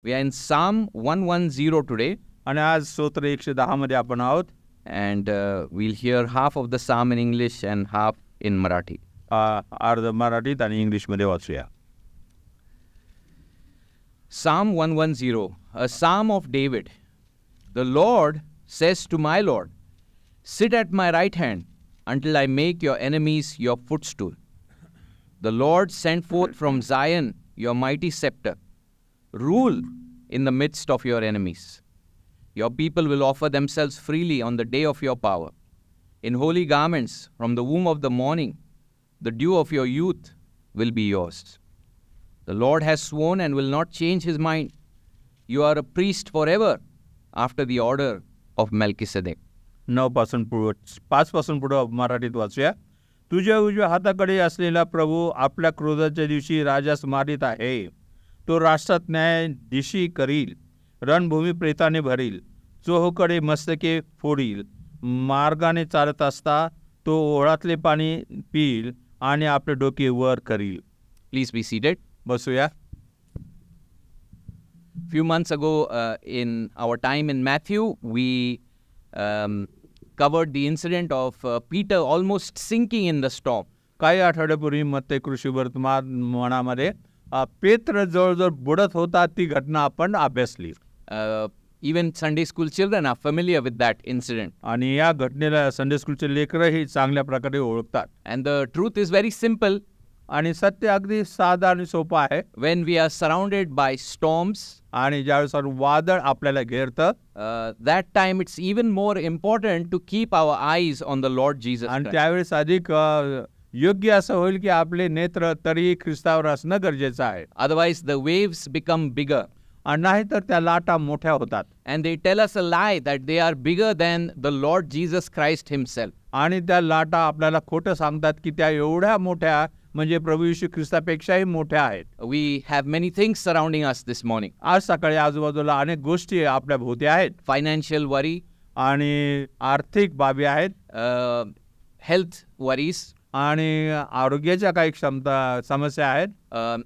We are in Psalm 110 today, आणि आज स्तोत्र 110 मध्ये आपण आहोत. and we'll hear half of the psalm in English and half in Marathi. अर्ध मराठीत आणि इंग्लिशमध्ये वाचूया. Psalm 110, a psalm of David. The Lord says to my Lord, sit at my right hand until I make your enemies your footstool. The Lord sent forth from Zion your mighty scepter. Rule in the midst of your enemies. Your people will offer themselves freely on the day of your power. In holy garments from the womb of the morning, the dew of your youth will be yours. The Lord has sworn and will not change his mind. You are a priest forever after the order of Melchizedek. 5 पासून पुढे मराठीत वाचूया. तुझ्या उजव्या हाताकडे असलेला प्रभू आपल्या क्रोधाच्या दिवशी rajas मारित आहे. तो राष्ट्रात न्यायाधीशी करील, रणभूमी प्रेताने भरील, चोहोकडे मस्तके फोडील. मार्गाने चालत असता तो ओढातले पाणी पिईल आणि आपले डोके वर करील. Please be seated. बसूया. Few months ago, in our time in Matthew, we covered the incident of Peter almost sinking in the storm. काही आठवड्यापूर्वी मत्ते कृषी वर्तमानामध्ये पेत्र जवळजवळ बुडत होता ती घटना आपण अभ्यासली. Even Sunday school children are familiar with that incident. आणि या घटनेला संडे स्कूलचे लेकरही चांगल्या प्रकारे ओळखतात. And the truth is very simple. आणि सत्य अगदी साधा आणि सोपं आहे. When we are surrounded by storms, आणि ज्यावेळेस वादळ आपल्याला घेरतं, that time it's even more important to keep our eyes on the Lord Jesus आणि Christ. त्यावेळेस अधिक योग्य असं होईल की आपले नेत्र तरी ख्रिस्तावर असणं गरजेचं आहे. Otherwise, the waves become bigger. आणि नाही तर त्या लाटा मोठ्या होतात. And they tell us a lie that they are bigger than the Lord Jesus Christ himself. आणि त्या लाटा आपल्याला खोटं सांगतात की त्या एवढ्या मोठ्या म्हणजे प्रभू येशू ख्रिस्तापेक्षाही मोठ्या आहेत. We have many things surrounding us this morning. आज सकाळी आजूबाजूला अनेक गोष्टी आपल्या भोवती आहेत. Financial worry, आणि आर्थिक बाबी आहेत, health worries, आणि आरोग्याच्या काही समस्या आहेत,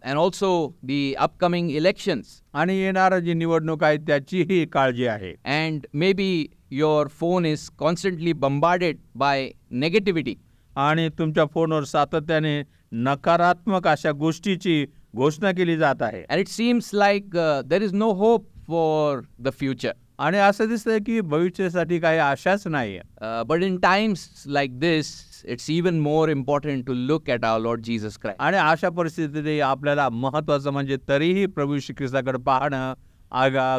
and also the upcoming elections. आणि येणारं जी निवडणूक आहे त्याचीही काळजी आहे. And maybe your phone is constantly bombarded by negativity. आणि तुमच्या फोनवर सातत्याने नकारात्मक अशा गोष्टीची घोषणा केली जात आहे. And it seems like there is no hope for the future. आणि असं दिसतंय की भविष्यासाठी काही आशाच नाही. But in times like this, it's even more important to look at our Lord Jesus Christ. आणि अशा परिस्थितीत आपल्याला महत्त्वाचं म्हणजे तरीही प्रभू येशू ख्रिस्ताकडे पाहणं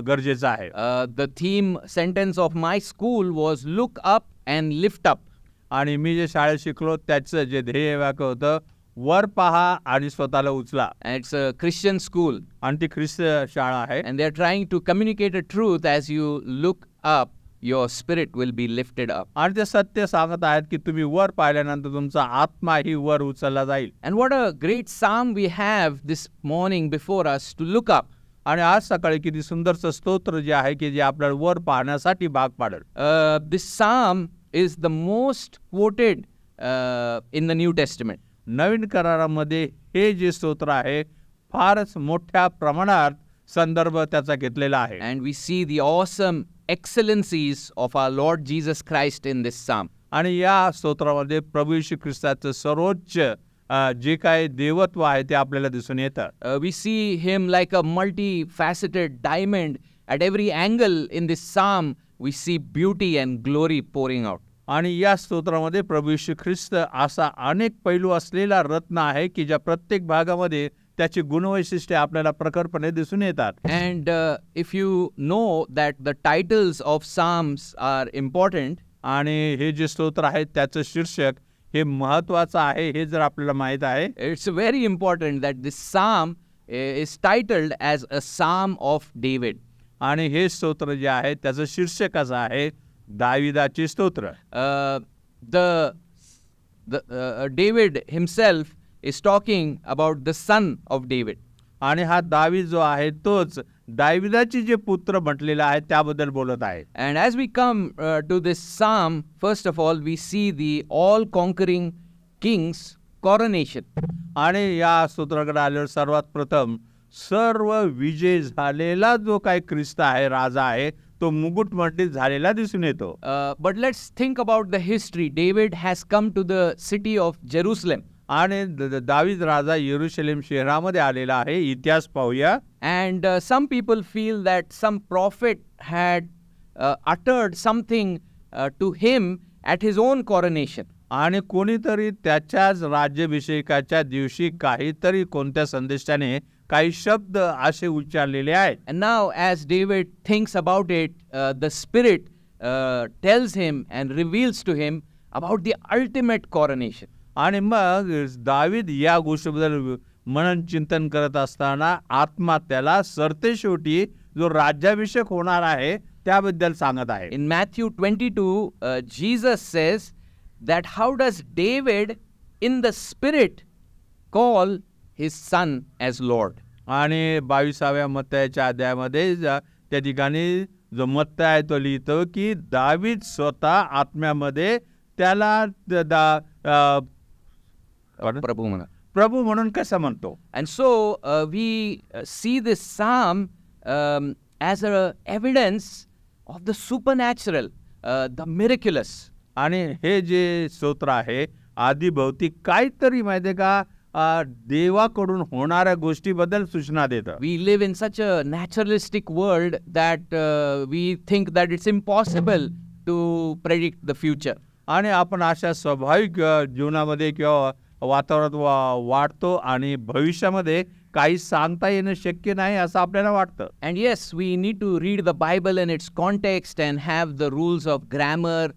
गरजेचं आहे. The theme sentence of my school was look up and lift up. आणि मी जे शाळेत शिकलो त्याचं जे ध्येय वाक्य होतं वर पहा आणि स्वतःला उचला. And it's a Christian school. आणि ती ख्रिस्त शाळा आहे. And they are trying to communicate a truth as you look up, your spirit will be lifted up. आणि ते सत्य सांगत आहेत की तुम्ही वर पाहिल्यानंतर तुमचा आत्माही वर उचलला जाईल. And what a great psalm we have this morning before us to look up. आणि आज सकाळी किती सुंदरचं स्तोत्र जे आहे की जे आपल्याला वर पाहण्यासाठी भाग पाडेल. This psalm is the most quoted in the New Testament. नवीन करारामध्ये हे जे स्तोत्र आहे फारच मोठ्या प्रमाणात संदर्भ त्याचा घेतलेला आहे. And we see the awesome excellencies of our Lord Jesus Christ in this psalm. आणि या स्तोत्रामध्ये प्रभू येशू ख्रिस्ताचं सर्वोच्च जे काय देवत्व आहे ते आपल्याला दिसून येतं. We see him like a multifaceted diamond. At every angle in this psalm, we see beauty and glory pouring out. आणि या स्तोत्रामध्ये प्रभू येशू ख्रिस्त असा अनेक पैलू असलेला रत्न आहे की ज्या प्रत्येक भागामध्ये त्याची गुणवैशिष्ट्ये आपल्याला प्रखरपणे दिसून येतात. And if you know that the titles of psalms are important, आणि हे जे स्तोत्र आहे त्याचं शीर्षक हे महत्त्वाचं आहे हे जर आपल्याला माहित आहे, it's very important that this psalm is titled as a psalm of David. आणि हे स्तोत्र जे आहे त्याचं शीर्षक असं आहे दाविदाचे स्तोत्र. David himself is talking about the son of David. आणि हा दावीद जो आहे तोच दाविदाचे जे पुत्र म्हटलेला आहे त्याबद्दल बोलत आहे. And as we come to this psalm, first of all, we see the all-conquering king's coronation. आणि या स्तोत्राकडे आल्यावर सर्वात प्रथम सर्व विजय झालेला जो काही ख्रिस्त आहे, राजा आहे, तो मुकुटमंडित झालेला दिसून येतो. But let's think about the history. David has come to the city of Jerusalem. आणि दावीद राजा येरुशलेम शहरामध्ये आलेला आहे. इतिहास पाहूया. And some people feel that some prophet had uttered something to him at his own coronation. आणि कोणीतरी त्याच्याच राज्याभिषेकाच्या दिवशी काहीतरी कोणत्या संदेशाने काही शब्द असे उच्चारलेले आहेत. And now as David thinks about it, the Spirit tells him and reveals to him about the ultimate coronation. आणि मग दावीद या गोष्टीबद्दल मनन चिंतन करत असताना आत्मा त्याला सरतेशेवटी जो राज्याभिषेक होणार आहे त्याबद्दल सांगत आहे. In Matthew 22, Jesus says that how does David in the Spirit call his son as Lord? आणि 22व्या मत्तयाच्या अध्यायामध्ये त्या ठिकाणी जो मत्तय आहे तो लिहितो की दावीद स्वतः आत्म्यामध्ये त्याला प्रभू म्हणा. प्रभू म्हणून कसं म्हणतो. And so we see this psalm as a evidence of the supernatural, the miraculous. आणि हे जे स्तोत्र आहे आदिभौतिक काहीतरी माहिती का देवाकडून होणाऱ्या गोष्टीबद्दल सूचना देतं. We live in such a naturalistic world that we think that it's impossible to predict the future. आणि आपण अशा स्वाभाविक जीवनामध्ये किंवा वातावरणात वाढतो आणि भविष्यामध्ये काही सांगता येणं शक्य नाही असं आपल्याला वाटतं. And yes, we need to read the Bible in its context and have the rules of grammar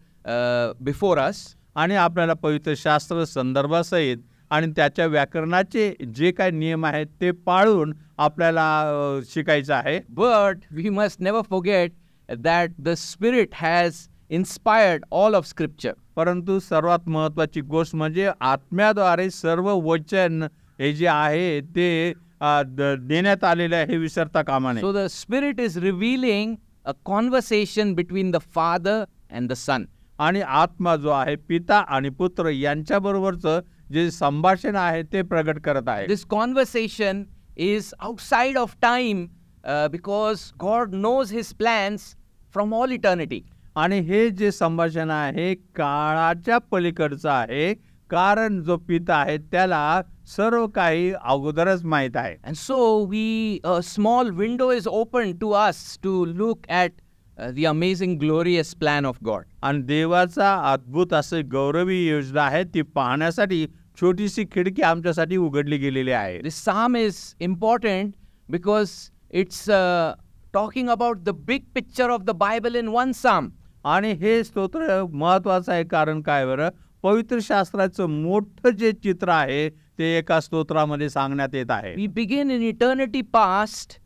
before us. आणि आपल्याला पवित्र शास्त्र संदर्भासहित आणि त्याच्या व्याकरणाचे जे काही नियम आहेत ते पाळून आपल्याला शिकायचं आहे. But we must never forget that the Spirit has inspired all of Scripture. परंतु सर्वात महत्त्वाची गोष्ट म्हणजे आत्म्याद्वारे सर्व वचन हे जे आहे ते देण्यात आलेले आहे हे विसरता कामा नये. So the Spirit is revealing a conversation between the Father and the Son. आणि आत्मा जो आहे पिता आणि पुत्र यांच्याबरोबरचं जे संभाषण आहे ते प्रगट करत आहे. This conversation is outside of time because God knows His plans from all eternity. आणि हे जे संभाषण आहे काळाच्या पलीकडचं आहे कारण जो पिता आहे त्याला सर्व काही अगोदरच माहीत आहे. And so a small window is open to us to look at the amazing glorious plan of God. आणि देवाचा अद्भुत असे गौरवी योजना आहे ती पाहण्यासाठी छोटीशी खिडकी आमच्यासाठी उघडली गेलेली आहे. This psalm is important because it's talking about the big picture of the Bible in one psalm. आणि हे स्तोत्र महत्वाचं आहे कारण काय बरं पवित्र शास्त्राचं मोठं जे चित्र आहे ते एका स्तोत्रामध्ये सांगण्यात येत आहे. We begin in eternity past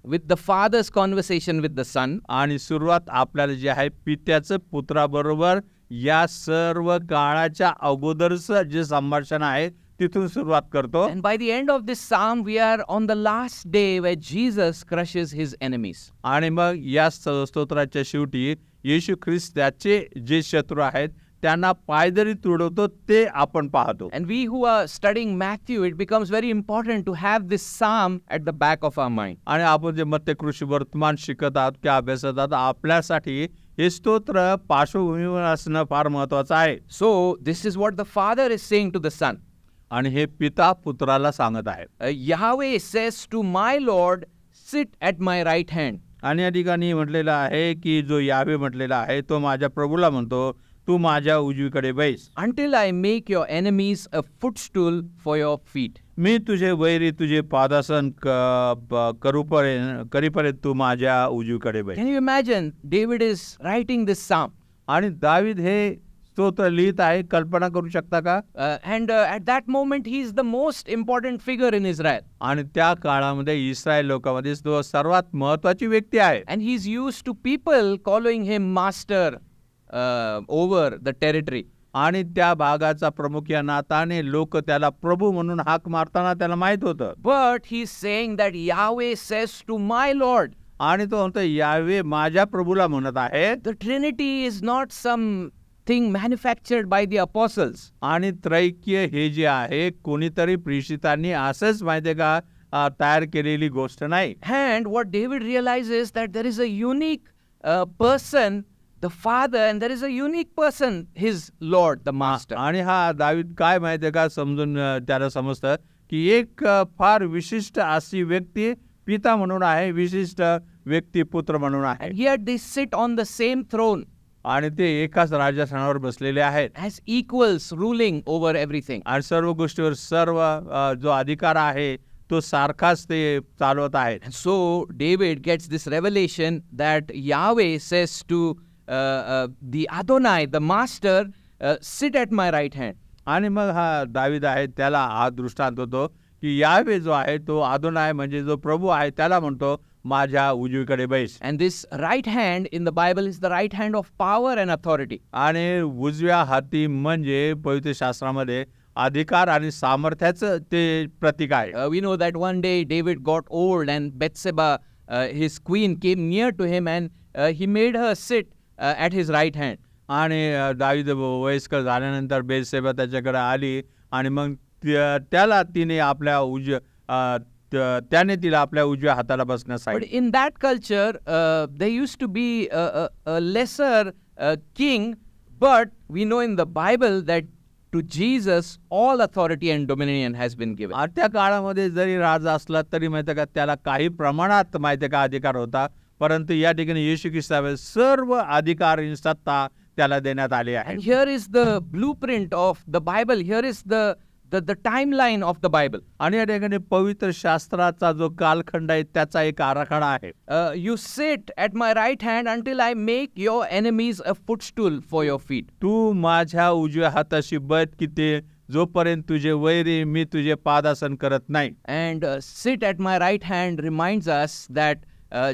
with the Father's conversation with the Son. आणि सुरुवात आपल्याला जे आहे पित्याचं पुत्राबरोबर या सर्व काळाच्या अगोदरचं जे संभाषण आहे तिथून सुरुवात करतो. And by the end of this psalm we are on the last day where Jesus crushes his enemies. आणि मग या स्तोत्राच्या शेवटी येशू ख्रिस्त त्याचे जे शत्रू आहेत त्यांना पायदरी तुडवतो ते आपण पाहतो. And we who are studying Matthew, it becomes very important to have this psalm at the back of our mind. आणि आपण जे मत्ते कृषी वर्तमान शिकत आहात किंवा अभ्यासात आहात आपल्यासाठी हे स्तोत्र पार्श्वभूमीवर असणं फार महत्वाचं आहे. So this is what the Father is saying to the Son. आणि हे पिता पुत्राला सांगत आहे. Yahweh says to my Lord, sit at my right hand. आणि या ठिकाणी म्हटलेलं आहे की जो यावे म्हटलेला आहे तो माझ्या प्रभूला म्हणतो तू माझ्या उजवीकडे बैस. Until I make your enemies a footstool for your feet. मी तुझे वैरी तुझे पादासन करीपर्यंत तू माझ्या उजवीकडे बैस. Can you imagine? David is writing this psalm. आणि दावीद हे स्तोत्र लिहित आहे. कल्पना करू शकता का? And at that moment he is the most important figure in Israel. आणि त्या काळामध्ये इस्रायल लोकांमध्ये तो सर्वात महत्वाची व्यक्ती आहे. And he's used to people calling him master over the territory. आणि त्या भागाचा प्रमुख या नाताने लोक त्याला प्रभू म्हणून हाक मारताना त्याला माहित होतं. But he's saying that Yahweh says to my Lord. आणि तो म्हणतो यावे माझ्या प्रभूला म्हणत आहे. The Trinity is not something manufactured by the apostles. आणि त्रैक्य हे जे आहे कोणीतरी प्रेषितांनी असंच माहिती का तयार केलेली गोष्ट नाही. And what David realizes that there is a unique person, the father, and there is a unique person, his Lord, the master. आणि हा दावीद काय माहिती आहे का समजून त्याला समजतं की एक फार विशिष्ट अशी व्यक्ती पिता म्हणून आहे, विशिष्ट व्यक्ती पुत्र म्हणून आहे. And yet they sit on the same throne आणि ते एकाच राजस्थानावर बसलेले आहेत as equals, ruling over everything. आणि सर्व गोष्टीवर सर्व जो अधिकार आहे तो सारखाच ते चालवत आहेत. And so David gets this revelation that Yahweh says to the Adonai, the master, sit at my right hand. आणि मग हा दावीद आहे त्याला हा दृष्टांत होतो की यावे जो आहे तो आदोनाय म्हणजे जो प्रभू आहे त्याला म्हणतो माझ्या उजवीकडे बैस. And this right hand in the Bible is the right hand of power and authority. आणि उजव्या हाती म्हणजे पवित्र शास्त्रामध्ये अधिकार आणि सामर्थ्याचं ते प्रतीक आहे. We know that one day David got old and Bathsheba, his queen, came near to him and he made her sit at his right hand. आणि दावीद वयस्कर झाल्यानंतर बेतशेबा त्याच्याकडे आली आणि मग त्याला तिने आपल्या त्याने तिला आपल्या उजव्या हाताला बसण्यास But सांगितले. in that culture, there used to be a lesser king, but we know in the Bible that to Jesus all authority and dominion has been given. त्या काळामध्ये जरी राजा असला तरी माहिती का त्याला काही प्रमाणात माहिती का अधिकार होता, परंतु या ठिकाणी येशू ख्रिस्तावर सर्व अधिकार आणि सत्ता त्याला देण्यात आली आहे. And here is the blueprint of the Bible. Here is the timeline of the Bible. आणि या ठिकाणी पवित्र शास्त्राचा जो कालखंड आहे त्याचा एक आराखडा आहे. You sit at my right hand until I make your enemies a footstool for your feet. तू माझ्या उजव्या हाताशी बैठ की ते जोपर्यंत तुझे वैरी मी तुझे पादासन करत नाही. And sit at my right hand reminds us that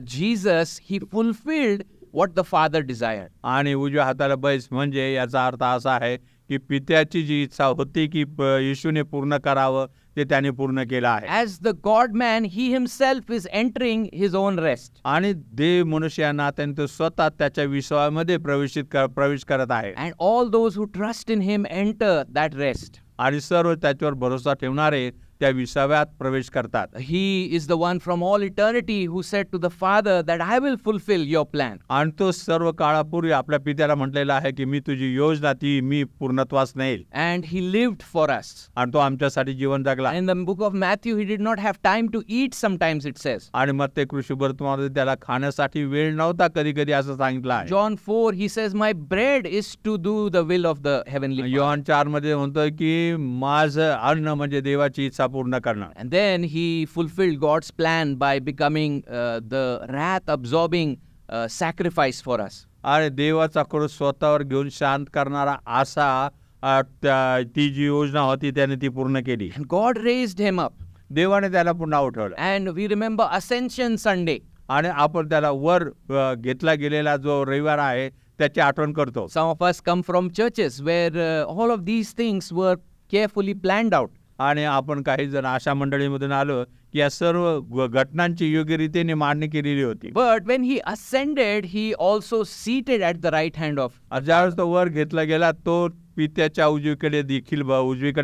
Jesus, he fulfilled what the Father desired. आणि उजव्या हाताला बैस म्हणजे याचा अर्थ असा आहे की पित्याची जी इच्छा होती की येशूने पूर्ण करावं ते त्याने पूर्ण केलं आहे. As the God man, he himself is entering his own rest. आणि देव मनुष्य या नात्याने तो स्वतः त्याच्या विश्वामध्ये प्रवेश करत आहे. And all those who trust in him enter that rest. आणि सर्व त्याच्यावर भरोसा ठेवणारे त्या विसाव्यात प्रवेश करतात. He is the one from all eternity who said to the Father that I will fulfill your plan. आणि तो सर्व काळापूर्वी आपल्या पित्याला म्हटलेला आहे की मी तुझी योजना ती मी पूर्णत्वास नेईल. And he lived for us. आणि तो आमच्यासाठी जीवन जगला. In the book of Matthew, he did not have time to eat sometimes, it says. आणि मग ते कृषी वर्तमानामध्ये त्याला खाण्यासाठी वेळ नव्हता कधी कधी असं सांगितलं आहे. John 4, he says, my bread is to do the will of the heavenly Father. Yohan 4 मध्ये म्हणतोय की माझं अन्न म्हणजे देवाची इच्छा पूर्ण करणार. And then he fulfilled God's plan by becoming the wrath-absorbing sacrifice for us. आणि देवाचा क्रोध स्वतःवर घेऊन शांत करणारा असा ती जी योजना होती त्याने ती पूर्ण केली. And God raised him up. देवाने त्याला पुन्हा उठवलं. And we remember Ascension Sunday. आणि आपण त्याला वर घेतला गेलेला जो रविवार आहे त्याची आठवण करतो. Some of us come from churches where all of these things were carefully planned out. आणि आपण काही जण अशा मंडळीमधून आलो की या सर्व घटनांची योग्य रीतीने मांडणी केलेली होती. But when he ascended, he also seated at the right hand of. ज्यावेळेस तो वर घेतला गेला तो पित्याच्या उजवीकडे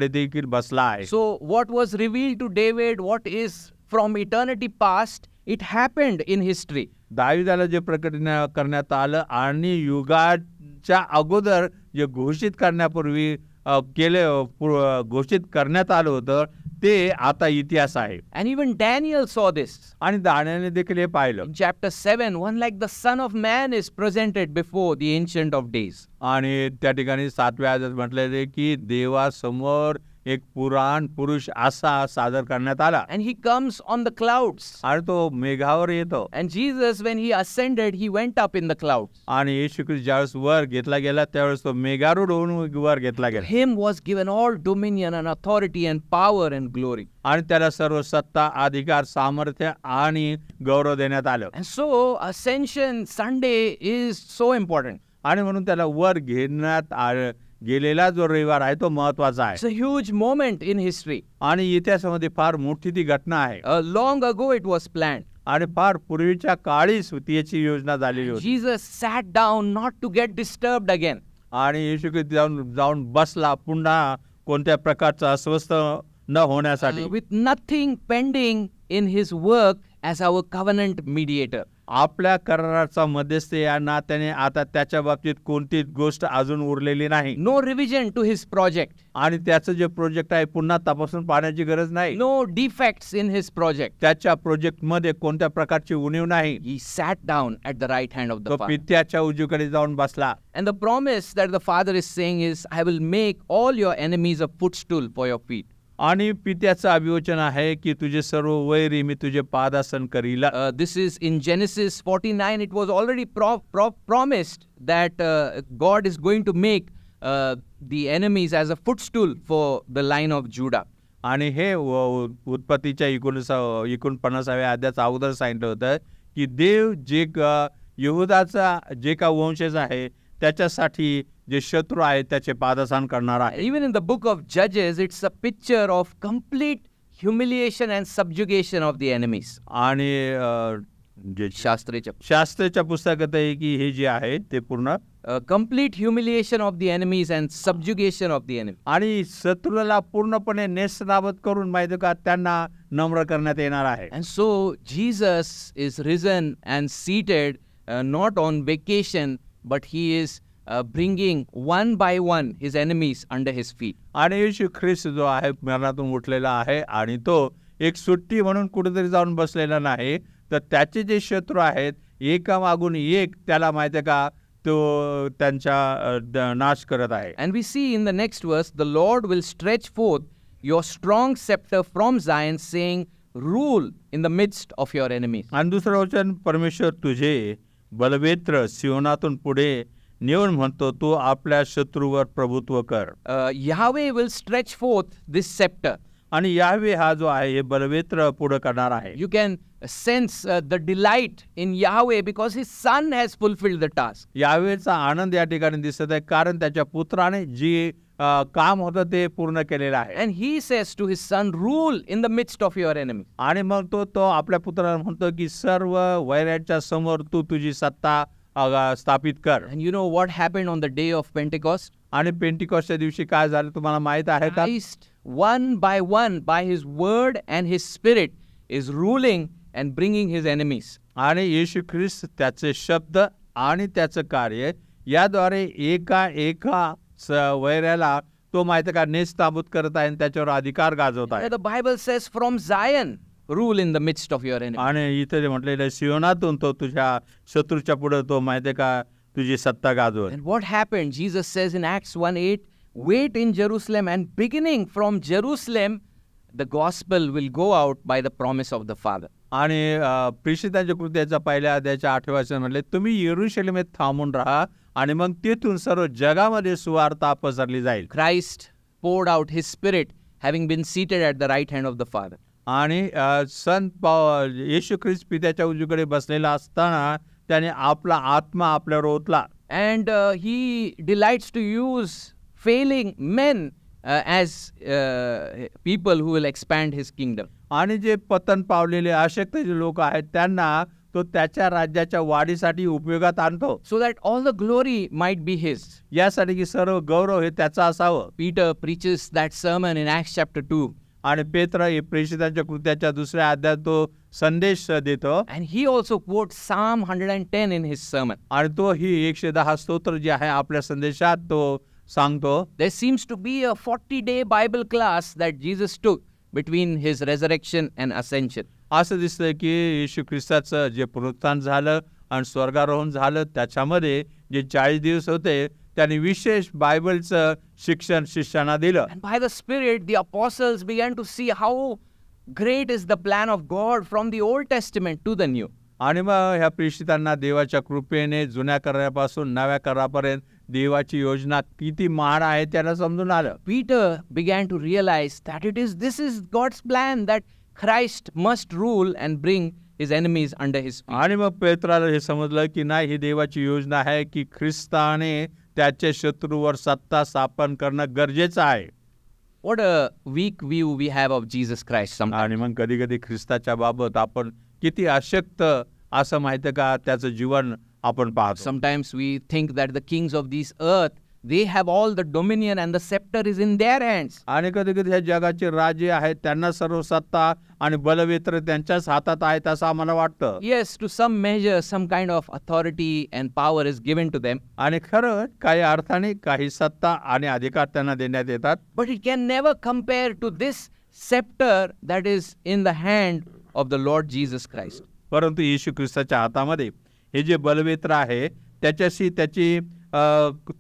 देखील बसला आहे. So what was revealed to David, what is from eternity past, it happened in history. दाविदाला जे प्रकट करण्यात आलं आणि युगाच्या अगोदर जे घोषित करण्यापूर्वी घोषित करण्यात आलं होतं ते आता इतिहास आहे. And even Daniel saw this. आणि दानिएलने देखील हे पाहिलं. In chapter 7, one like the Son of Man is presented before the Ancient of Days. आणि त्या ठिकाणी 7व्या अध्यायात म्हटलेले की देवासमोर एक पुराण पुरुष असा सादर करण्यात आला. And he comes on the clouds. आणि तो मेघावर येतो. And Jesus, when he ascended, he went up in the clouds. आणि येशू ख्रिस्त ज्यावेळेस वर घेतला गेला त्यावेळेस तो मेघारूढ होऊन वर घेतला गेला. Him was given all dominion and authority and power and glory. आणि त्याला सर्व सत्ता अधिकार सामर्थ्य आणि गौरव देण्यात आलं. And so Ascension Sunday is so important. आणि म्हणून त्याला वर घेण्यात गेलेला जो रविवार आहे तो महत्वाचा आहे. It's a huge moment in history. आणि इतिहासामध्ये फार मोठी ती घटना आहे. Long ago it was planned. आणि फार पूर्वीच्या काळीच याची योजना झालेली होती. Jesus sat down not to get disturbed again. आणि येशू ख्रिस्त जाऊन बसला पुन्हा कोणत्या प्रकारचं अस्वस्थ न होण्यासाठी. With nothing pending in his work as our covenant mediator. आपल्या कराराचा मध्यस्थ या नात्याने आता त्याच्या बाबतीत कोणतीच गोष्ट अजून उरलेली नाही. No revision to his project. आणि त्याचं जे प्रोजेक्ट आहे पुन्हा तपासून पाहण्याची गरज नाही. No defects in his project. त्याच्या प्रोजेक्ट मध्ये कोणत्या प्रकारची उणीव नाही. He sat down at the right hand of the तो Father. पित्याच्या उजवीकडे जाऊन बसला. And the promise that the Father is saying is, I will make all your enemies a footstool for your feet. आणि पित्याचं अभिवचन आहे की तुझे सर्व वैरी मी तुझे पादासन करील. This is in Genesis 49. It was already promised that God is going to make the enemies as a footstool for the line of Judah. आणि हे उत्पत्तीच्या 49व्या अध्यायाच्या अगोदर सांगितलं होतं की देव जे यहूदाचा जे का वंशज आहे त्याच्यासाठी जे शत्रू आहेत त्याचे पादासन करणार आहे. Even in the book of Judges, it's a picture of complete humiliation and subjugation of the enemies. आणि जे शास्त्राच्या पुस्तकात आहे की हे जे आहे ते पूर्ण complete humiliation of the enemies and subjugation of the enemy. आणि शत्रूला पूर्णपणे नेस्तनाबूत करून माहिती का त्यांना नम्र करण्यात येणार आहे. And so Jesus is risen and seated not on vacation, but he is bringing one by one his enemies under his feet. आणि येशू ख्रिस्त जो आहे मरणातून उठलेला आहे आणि तो एक सुट्टी म्हणून कुठेतरी जाऊन बसलेला नाही, तर त्याचे जे शत्रू आहेत एकामागून एक त्याला माहिती का तो त्यांचा नाश करत आहे. And we see in the next verse, the Lord will stretch forth your strong scepter from Zion, saying, rule in the midst of your enemies. आणि दुसरं वचन, परमेश्वर तुझे बलवेत्र सियोनातून पुढे नेऊन म्हणतो तू आपल्या शत्रूवर प्रभुत्व कर. Yahweh will stretch forth this scepter. आणि यावे हा जो आहे हे बलवेत्र पुढे करणार आहे. You can sense the delight in Yahweh because his son has fulfilled the task. यावेचा आनंद या ठिकाणी दिसत आहे कारण त्याच्या पुत्राने जे काम होतं ते पूर्ण केलेलं आहे. And he says to his son, rule in the midst of your enemy. आणि मग तो आपल्या पुत्राला म्हणतो की सर्व वैऱ्यांच्या समोर तू तुझी सत्ता स्थापित कर. And you know what happened on the day of Pentecost? आणि पेंटिकॉस्टच्या दिवशी काय झालं तुम्हाला माहित आहे का? Christ, one by his word and his spirit is ruling and bringing his enemies. आणि येशू ख्रिस्त त्याचे शब्द आणि त्याचं कार्य याद्वारे एका वैऱ्याला तो माहिती का नेस्तनाबूत करत आहे आणि त्याच्यावर अधिकार गाजवत आहे. The Bible says from Zion rule in the midst of your enemy. आणि इथे जे म्हटलेलं सियोनातून तो तुझ्या शत्रूच्या पुढे तो माहिती का तुझी सत्ता गाजवत. And what happened? Jesus says in Acts 1:8, wait in Jerusalem, and beginning from Jerusalem the gospel will go out by the promise of the Father. आणि प्रेषितांच्या कृत्याच्या पहिल्या अध्यायाच्या 8व्या वचन म्हटले तुम्ही यरूशलेमेत थांबून राहा आणि मग तेथून सर्व जगामध्ये सुवार्ता पसरली जाईल. Christ poured out his spirit having been seated at the right hand of the Father. आणि येशू ख्रिस्त पित्याच्या उजवीकडे बसलेला असताना त्याने आपला आत्मा आपल्यावर ओतला. And he delights to use failing men as people who will expand his kingdom. आणि जे पतन पावलेले अशक्त जे लोक आहेत त्यांना तो त्याच्या राज्याच्या वाढीसाठी उपयोगात आणतो. So that all the glory might be his. यासाठी की सर्व गौरव हे त्याचा असावं. Peter preaches that sermon in Acts chapter 2. आणि पेत्र हे प्रेषितांच्या कृत्याच्या 2ऱ्या अध्यायात तो संदेश देतो. And he also quotes Psalm 110 in his sermon. आणि तो ही 110 स्तोत्र जे आहे आपल्या संदेशात तो सांगतो. There seems to be a 40-day Bible class that Jesus took between his resurrection and ascension. असं दिसतं की येशू ख्रिस्ताचं जे पुनरुत्थान झालं आणि स्वर्गारोहण झालं त्याच्यामध्ये जे 40 दिवस होते त्यांनी विशेष बायबलचं शिक्षण शिष्यांना दिलं. And by the Spirit, the apostles began to see how great is the plan of God from the Old Testament to the New. आणि मग ह्या प्रेषितांना देवाच्या कृपेने जुन्या करारापासून नव्या करारापर्यंत देवाची योजना किती महान आहे त्याला समजून आलं. Peter began to realize that this is God's plan that Christ must rule and bring his enemies under his feet. आणि मग पेत्राला हे समजलं की नाही ही देवाची योजना आहे की ख्रिस्ताने त्याच्या शत्रूवर सत्ता स्थापन करणं गरजेचं आहे. What a weak view we have of Jesus Christ sometimes. आणि मग कधी कधी ख्रिस्ताच्या बाबत आपण किती अशक्त असं माहिती का त्याचं जीवन आपण पाहतो. Sometimes we think that the kings of this earth they have all the dominion and the scepter is in their hands. आणि कधी कधी ह्या जगाचे राजे आहेत त्यांना सर्व सत्ता आणि बलवेत्र त्यांच्याच हातात आहेत असं आम्हाला वाटतं. Yes, to some measure, some kind of authority and power is given to them, आणि खरं काही अर्थाने काही सत्ता आणि अधिकार त्यांना देण्यात येतात. but it can never compare to this scepter that is in the hand of the Lord Jesus Christ. परंतु येशू ख्रिस्ताच्या हातामध्ये हे जे बलवेत्र आहे त्याच्याशी त्याची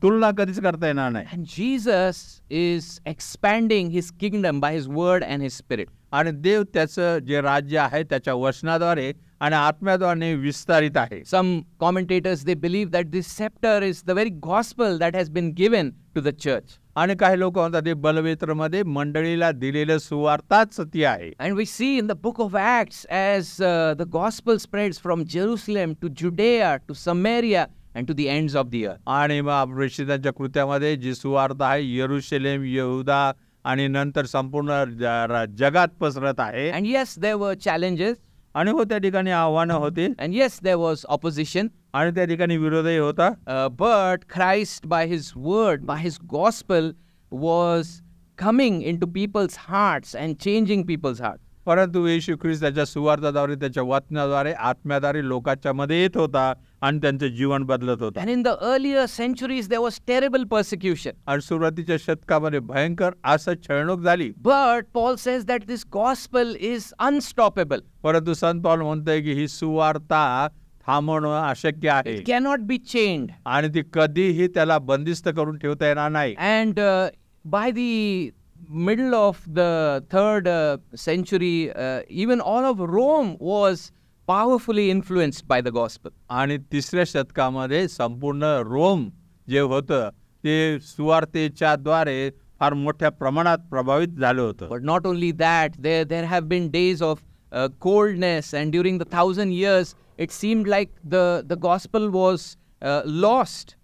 तुलना कधीच करता येणार नाही. And Jesus is expanding his kingdom by his word and his spirit. आणि देव त्याचं जे राज्य आहे त्याच्या वचनाद्वारे आणि आत्म्याद्वारे विस्तारित आहे. Some commentators, they believe that this scepter is the very gospel that has been given to the church. आणि काही लोक म्हणतात ते बलवेत्रमध्ये मंडळीला दिलेलं सुवार्ताच ती आहे. And we see in the book of Acts as the gospel spreads from Jerusalem to Judea to Samaria and to the ends of the earth. आणि मग प्रेषितांच्या कृत्यामध्ये जी सुवार्ता आहे यरूशलेम, यहुदा आणि नंतर संपूर्ण जगात पसरत आहे. And yes, there were challenges, आणि हो त्या ठिकाणी आव्हानं होती and yes, there was opposition, आणि त्या ठिकाणी विरोधही होता. but Christ by his word, by his gospel was coming into people's hearts and changing people's hearts. परंतु येशू ख्रिस्त त्याच्या सुवार्ताद्वारे त्याच्या वचनाद्वारे आत्म्याद्वारे लोकांच्या मध्ये येत होता आणि त्यांचं जीवन बदलत होतं. And in the earlier centuries there was terrible persecution. आणि सुरुवातीच्या शतकामध्ये भयंकर असं छळणूक झाली. But Paul says that this gospel is unstoppable. परंतु संत पौल म्हणतोय की ही सुवार्ता थांबवणं अशक्य आहे It cannot be chained. आणि ती कधीही त्याला बंदिस्त करून ठेवता येणार नाही. And by the middle of the 3rd century, even all of Rome was powerfully influenced by the gospel. आणि तिसऱ्या शतकामध्ये संपूर्ण रोम जे होतं ते सुवार्तेच्या द्वारे फार मोठ्या प्रमाणात प्रभावित झालं होतं. But not only that, there have been days of coldness, and during the 1,000 years it seemed like the gospel was lost.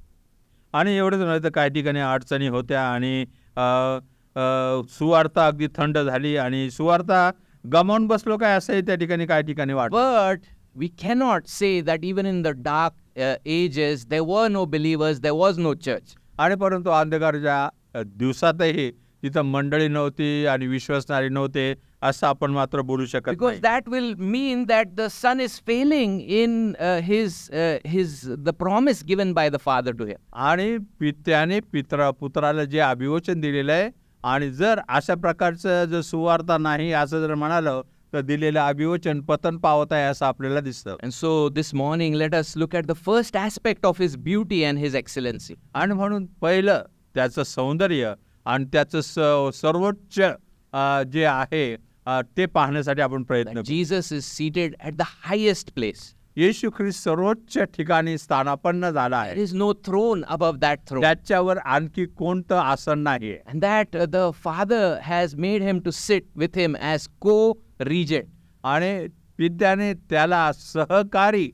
आणि एवढंच नव्हे तर काही ठिकाणी अडचणी होत्या आणि सुवार्ता अगदी थंड झाली आणि सुवार्ता गमावून बसलो काय असंही त्या ठिकाणी काही ठिकाणी वाटतं. But we cannot say that even in the dark ages there were no believers, there was no church. आणि परंतु अंधकारच्या दिवसातही तिथं मंडळी नव्हती आणि विश्वासणारी नव्हते असं आपण मात्र बोलू शकत नाही. Because that will mean that the son is failing in the promise given by the father to him. आणि पित्याने पुत्राला जे अभिवचन दिलेलं आहे आणि जर अशा प्रकारचं जर सुवार्ता नाही असं जर म्हणालं तर दिलेलं अभिवचन पतन पावत आहे असं आपल्याला दिसतं. And so this morning let us look at the first aspect of his beauty and his excellency. आणि म्हणून पहिलं त्याचं सौंदर्य आणि त्याचं सर्वोच्च जे आहे ते पाहण्यासाठी आपण प्रयत्न करू. Jesus is seated at the highest place. येशू ख्रिस्त सर्वोच्च ठिकाणी स्थानापन्न झाला There आहे. is no throne above that throne. त्याच्यावर आणखी कोणतं आसन नाही. And that the Father has made him to sit with him as co-regent. आणि पित्याने त्याला सहकारी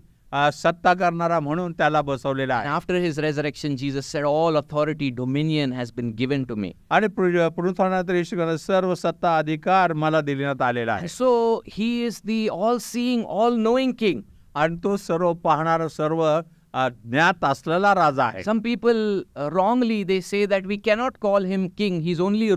सत्ता करणारा म्हणून त्याला बसवलेला And आहे. after his resurrection, Jesus said, all authority, dominion has been given to me. आणि पुनरुत्थानानंतर येशू ख्रिस्ताने सर्व सत्ता अधिकार मला देण्यात आलेला आहे. And so he is the all-seeing, all-knowing king. आणि तो सर्व पाहणारा सर्व ज्ञात असलेला राजा आहे. Some people wrongly they say that we cannot call him king. He's only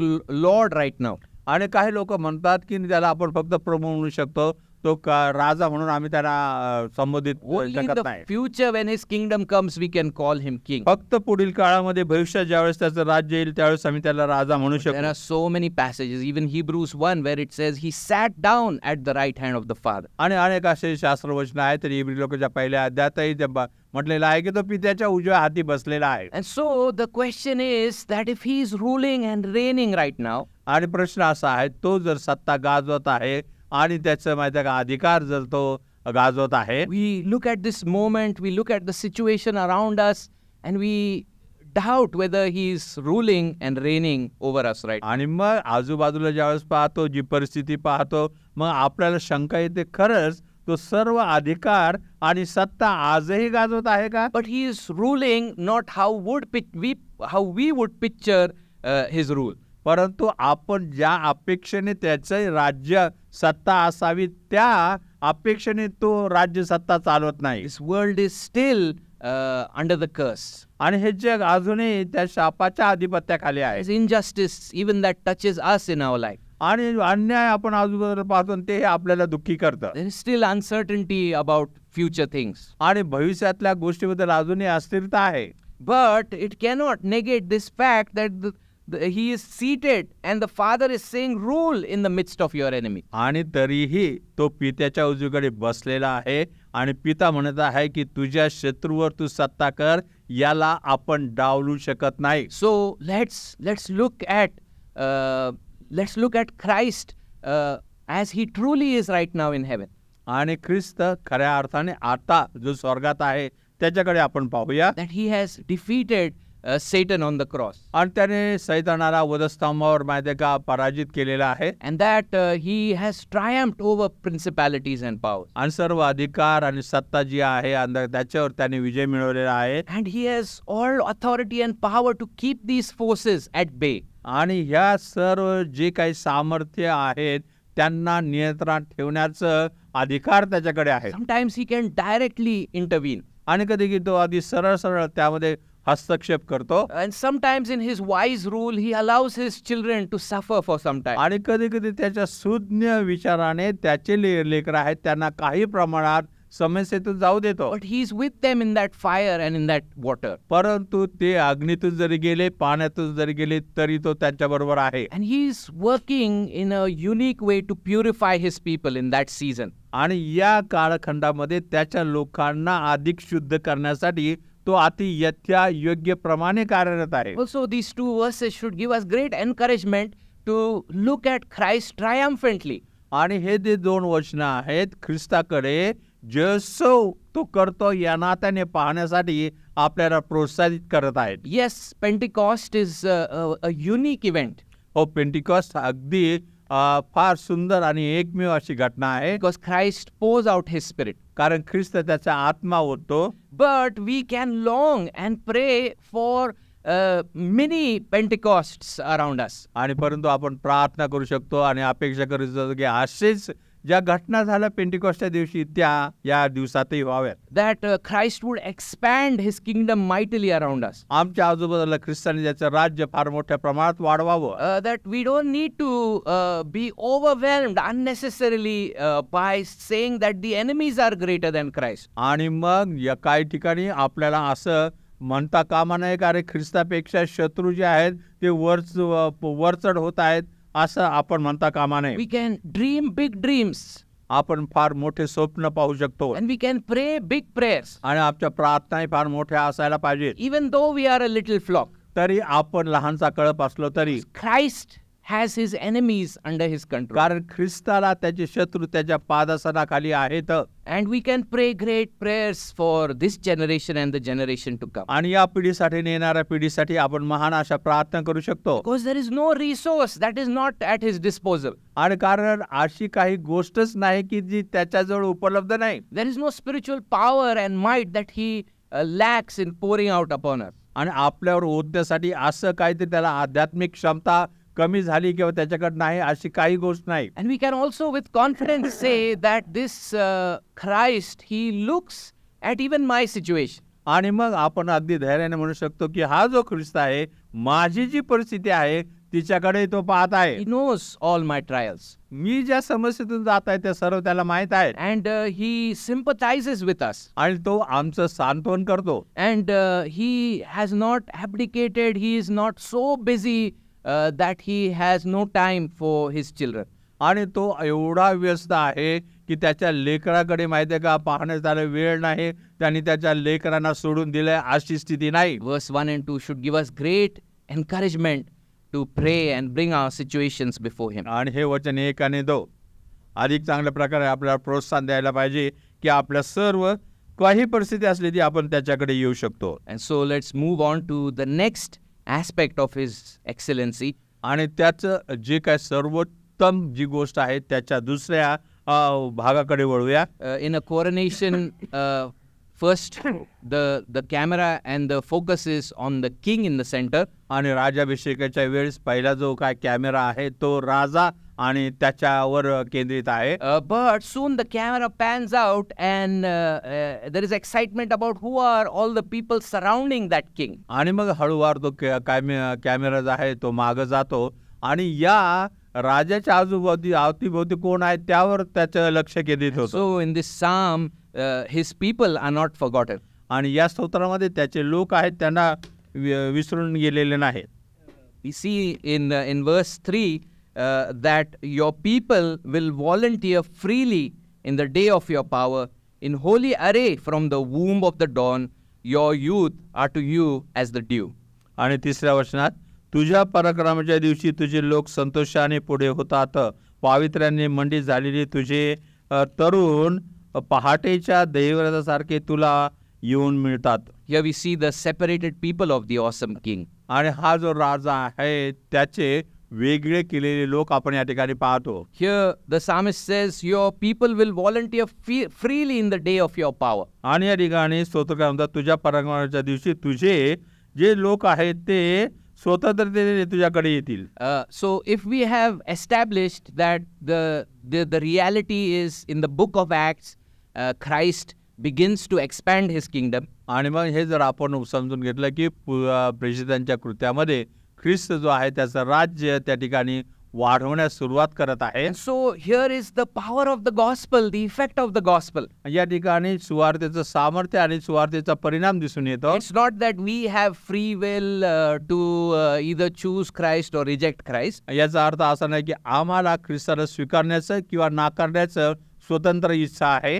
Lord right now. आणि काही लोक म्हणतात की त्याला आपण फक्त प्रभू म्हणू शकतो, तो राजा म्हणून आम्ही त्याला संबोधित Only in शकत the नाही. future when his kingdom comes, we can call him king. फक्त पुढील काळामध्ये भविष्यात ज्यावेळेस त्याचं राज्य येईल त्यावेळेस आम्ही त्याला राजा म्हणू There शकतो. are so many passages, even Hebrews 1, where it says he sat down at the right hand of the Father. आणि अनेक असे शास्त्रवचन आहेत तरी इब्री लोकांच्या पहिल्या अध्यायातही ते म्हटलेलं आहे की तो पित्याच्या उजव्या हाती बसलेला आहे. And so the question is that if he is ruling and reigning right now, आणि प्रश्न असा आहे तो जर सत्ता गाजवत आहे आणि त्याचं माहिती आहे का अधिकार जर तो गाजवत आहे, we look at this moment, we look at the situation around us, and we doubt whether he is ruling and reigning over us right now. आणि मग आजूबाजूला ज्यावेळेस पाहतो जी परिस्थिती पाहतो मग आपल्याला शंका येते खरंच तो सर्व अधिकार आणि सत्ता आजही गाजवत आहे का? But he is ruling not how we would picture his rule. परंतु आपण ज्या अपेक्षेने त्याचं राज्य सत्ता असावी त्या अपेक्षेने तो राज्य सत्ता चालवत नाही. This world is still under the curse. आणि हे जग अजूनही त्या शापाच्या अधिपत्याखाली आहे. There's injustice even that touches us in our life. आणि अन्याय आपण आजूबाजूला पाहतो आणि ते आपल्याला दुःखी करतं. There is still uncertainty about future things. आणि भविष्यातल्या गोष्टीबद्दल अजूनही अस्थिरता आहे. But it cannot negate this fact that he is seated and the Father is saying, rule in the midst of your enemy. आणि तरीही तो पित्याच्या उजवीकडे बसलेला आहे आणि पिता म्हणत आहे की तुझ्या शत्रूवर तू सत्ता कर, याला आपण डावलू शकत नाही. So let's look at Christ as he truly is right now in heaven. आणि ख्रिस्त खऱ्या अर्थाने आता जो स्वर्गात आहे त्याच्याकडे आपण पाहूया. That he has defeated Satan on the cross. आणि त्याने सैतानाला वधस्तंभावर माहिती का पराजित केलेला आहे. And that he has triumphed over principalities and powers. आणि सर्व अधिकार आणि सत्ता जी आहे त्याच्यावर त्याने विजय मिळवलेला आहे. And he has all authority and power to keep these forces at bay. आणि ह्या सर्व जे काही सामर्थ्य आहेत त्यांना नियंत्रणात ठेवण्याचं अधिकार त्याच्याकडे आहे. Sometimes he can directly intervene. आणि कधी तो आधी सरळ सरळ त्यामध्ये हस्तक्षेप करतो. And sometimes in his wise rule he allows his children to suffer for some time. आणि कधी कधी त्याच्या सुज्ञ विचाराने त्याचे लेकरं आहेत त्यांना काही प्रमाणात समस्येतून जाऊ देतो. But he is with them in that fire and in that water. परंतु ते अग्नीतून जरी गेले पाण्यातून जरी गेले तरी तो त्यांच्या बरोबर आहे. And he is working in a unique way to purify his people in that season. आणि या कालखंडामध्ये त्याच्या लोकांना अधिक शुद्ध करण्यासाठी तो अति यथ्या योग्य प्रमाणे कार्यरत आहे. Also these two verses should give us great encouragement to look at Christ triumphantly. आणि हे जे दोन वचनं आहेत ख्रिस्ताकडे जसो तो करतो या नात्याने पाहण्यासाठी आपल्याला प्रोत्साहित करत आहेत. Yes, Pentecost is a unique event. हो, पेंटिकॉस्ट अगदी फार सुंदर आणि एकमेव अशी घटना आहे. Because Christ pours out his spirit. कारण ख्रिस्त त्याचा आत्मा होतो. But we can long and pray for many Pentecosts around us. आणि परंतु आपण प्रार्थना करू शकतो आणि अपेक्षा करू शकतो की असेच ज्या घटना झाल्या पेंटिकॉस्टच्या दिवशी त्या या दिवसातही व्हाव्यात. That Christ would expand his kingdom mightily around us. आमच्या आजूबाजूला ख्रिस्तांनी त्याचं राज्य फार मोठ्या प्रमाणात वाढवावं. That we don't need to be overwhelmed unnecessarily by saying that the enemies are greater than Christ. आणि मग या काही ठिकाणी आपल्याला असं म्हणता कामा नये कारण ख्रिस्तापेक्षा शत्रू जे आहेत ते वरचढ होत आहेत असं आपण म्हणता कामा नये. We can dream big dreams. आपण फार मोठे स्वप्न पाहू शकतो. And we can pray big prayers. आणि आपल्या प्रार्थनाही फार मोठ्या असायला पाहिजेत. Even though we are a little flock. तरी आपण लहानसा कळप असलो तरी Christ has his enemies under his control. कारण ख्रिस्ताला त्याचे शत्रू त्याच्या पादासनाखाली आहेत. And we can pray great prayers for this generation and the generation to come. आणि या पिढीसाठी येणाऱ्या पिढीसाठी आपण महान अशा प्रार्थना करू शकतो. Because there is no resource that is not at his disposal. आणि कारण अशी काही गोष्टच नाही की जी त्याच्याजवळ उपलब्ध नाही. There is no spiritual power and might that he lacks in pouring out upon us. आणि आपल्यावर ओतण्यासाठी असं काहीतरी त्याला आध्यात्मिक क्षमता कमी झाली किंवा त्याच्याकडे नाही अशी काही गोष्ट नाही. And we can also with confidence say that this Christ, he looks at even my situation. आणि मग आपण अगदी धैर्याने म्हणू शकतो की हा जो ख्रिस्त आहे माझी जी परिस्थिती आहे तिच्याकडे तो पाहत आहे. He knows all my trials. मी ज्या समस्येतून जात आहे त्या सर्व त्याला माहित आहेत. And he sympathizes with us. आणि तो आमचं सांत्वन करतो. And he has not abdicated. He is not so busy that he has no time for his children. आणि तो एवढा व्यस्त आहे की त्याच्या लेकराकडे माहिती आहे का पाहण्यास त्याला वेळ नाही. त्यांनी त्याच्या लेकरांना सोडून दिलंय अशी स्थिती नाही. Verse 1 and 2 should give us great encouragement to pray and bring our situations before him. आणि हे वचन 1 आणि 2 अधिक चांगल्या प्रकारे आपल्याला प्रोत्साहन द्यायला पाहिजे की आपल्या सर्व काही परिस्थिती असली ती आपण त्याच्याकडे येऊ शकतो. And so let's move on to the next aspect of his excellency. आणि त्याचं जे काय सर्वोत्तम जी गोष्ट आहे त्याच्या दुसऱ्या भागाकडे वळूया. In a coronation first, the camera and the focus is on the king in the center. आणि राज्याभिषेकाच्या वेळेस पहिला जो काय कॅमेरा आहे तो राजा आणि त्याच्यावर केंद्रित आहे. But soon the camera pans out and there is excitement about who are all the people surrounding that king. आणि मग हळूवार तो कॅमेरा जो आहे तो मागं जातो आणि या राजाच्या आजूबाजू अवतीभोवती कोण आहे त्यावर त्याचं लक्ष केंद्रित होतं. So in this psalm, his people are not forgotten. आणि या स्तोत्रामध्ये त्याचे लोक आहेत त्यांना विसरून गेलेले नाहीत. We see in verse 3 that your people will volunteer freely in the day of your power. In holy array from the womb of the dawn, your youth are to you as the dew. आणि तिसऱ्या वचनात, तुझ्या पराक्रमाच्या दिवशी तुझे लोक संतोषाने पुढे होतात. पावित्र्याने मंडित झालेले तुझे तरुण पहाटेच्या दैवतासारखे तुला येऊन मिळतात. Here we see the separated people of the awesome king. आणि हा जो राजा आहे त्याचे वेगळे केलेले लोक आपण या ठिकाणी पाहतो. Here the psalmist says, your people will volunteer freely in the day of your power. आणि या ठिकाणी स्तोत्रकार म्हणतात, तुझ्या पराक्रमाच्या दिवशी तुझे जे लोक आहेत ते स्वतंत्रतेने तुझ्याकडे येतील. So if we have established that the reality is in the book of Acts, Christ begins to expand his kingdom. आणि मग हे जर आपण समजून घेतलं की प्रेषितांच्या कृत्यामध्ये ख्रिस्त जो आहे त्याचं राज्य त्या ठिकाणी वाढवण्यास सुरुवात करत आहे. And so here is the power of the gospel, the effect of the gospel. या ठिकाणी सुवार्तेचं सामर्थ्य आणि सुवार्तेचा परिणाम दिसून येतो. It's not that we have free will to either choose Christ or reject Christ. याचा अर्थ असा नाही की आम्हाला ख्रिस्ताला स्वीकारण्याचं किंवा नाकारण्याचं स्वतंत्र इच्छा आहे.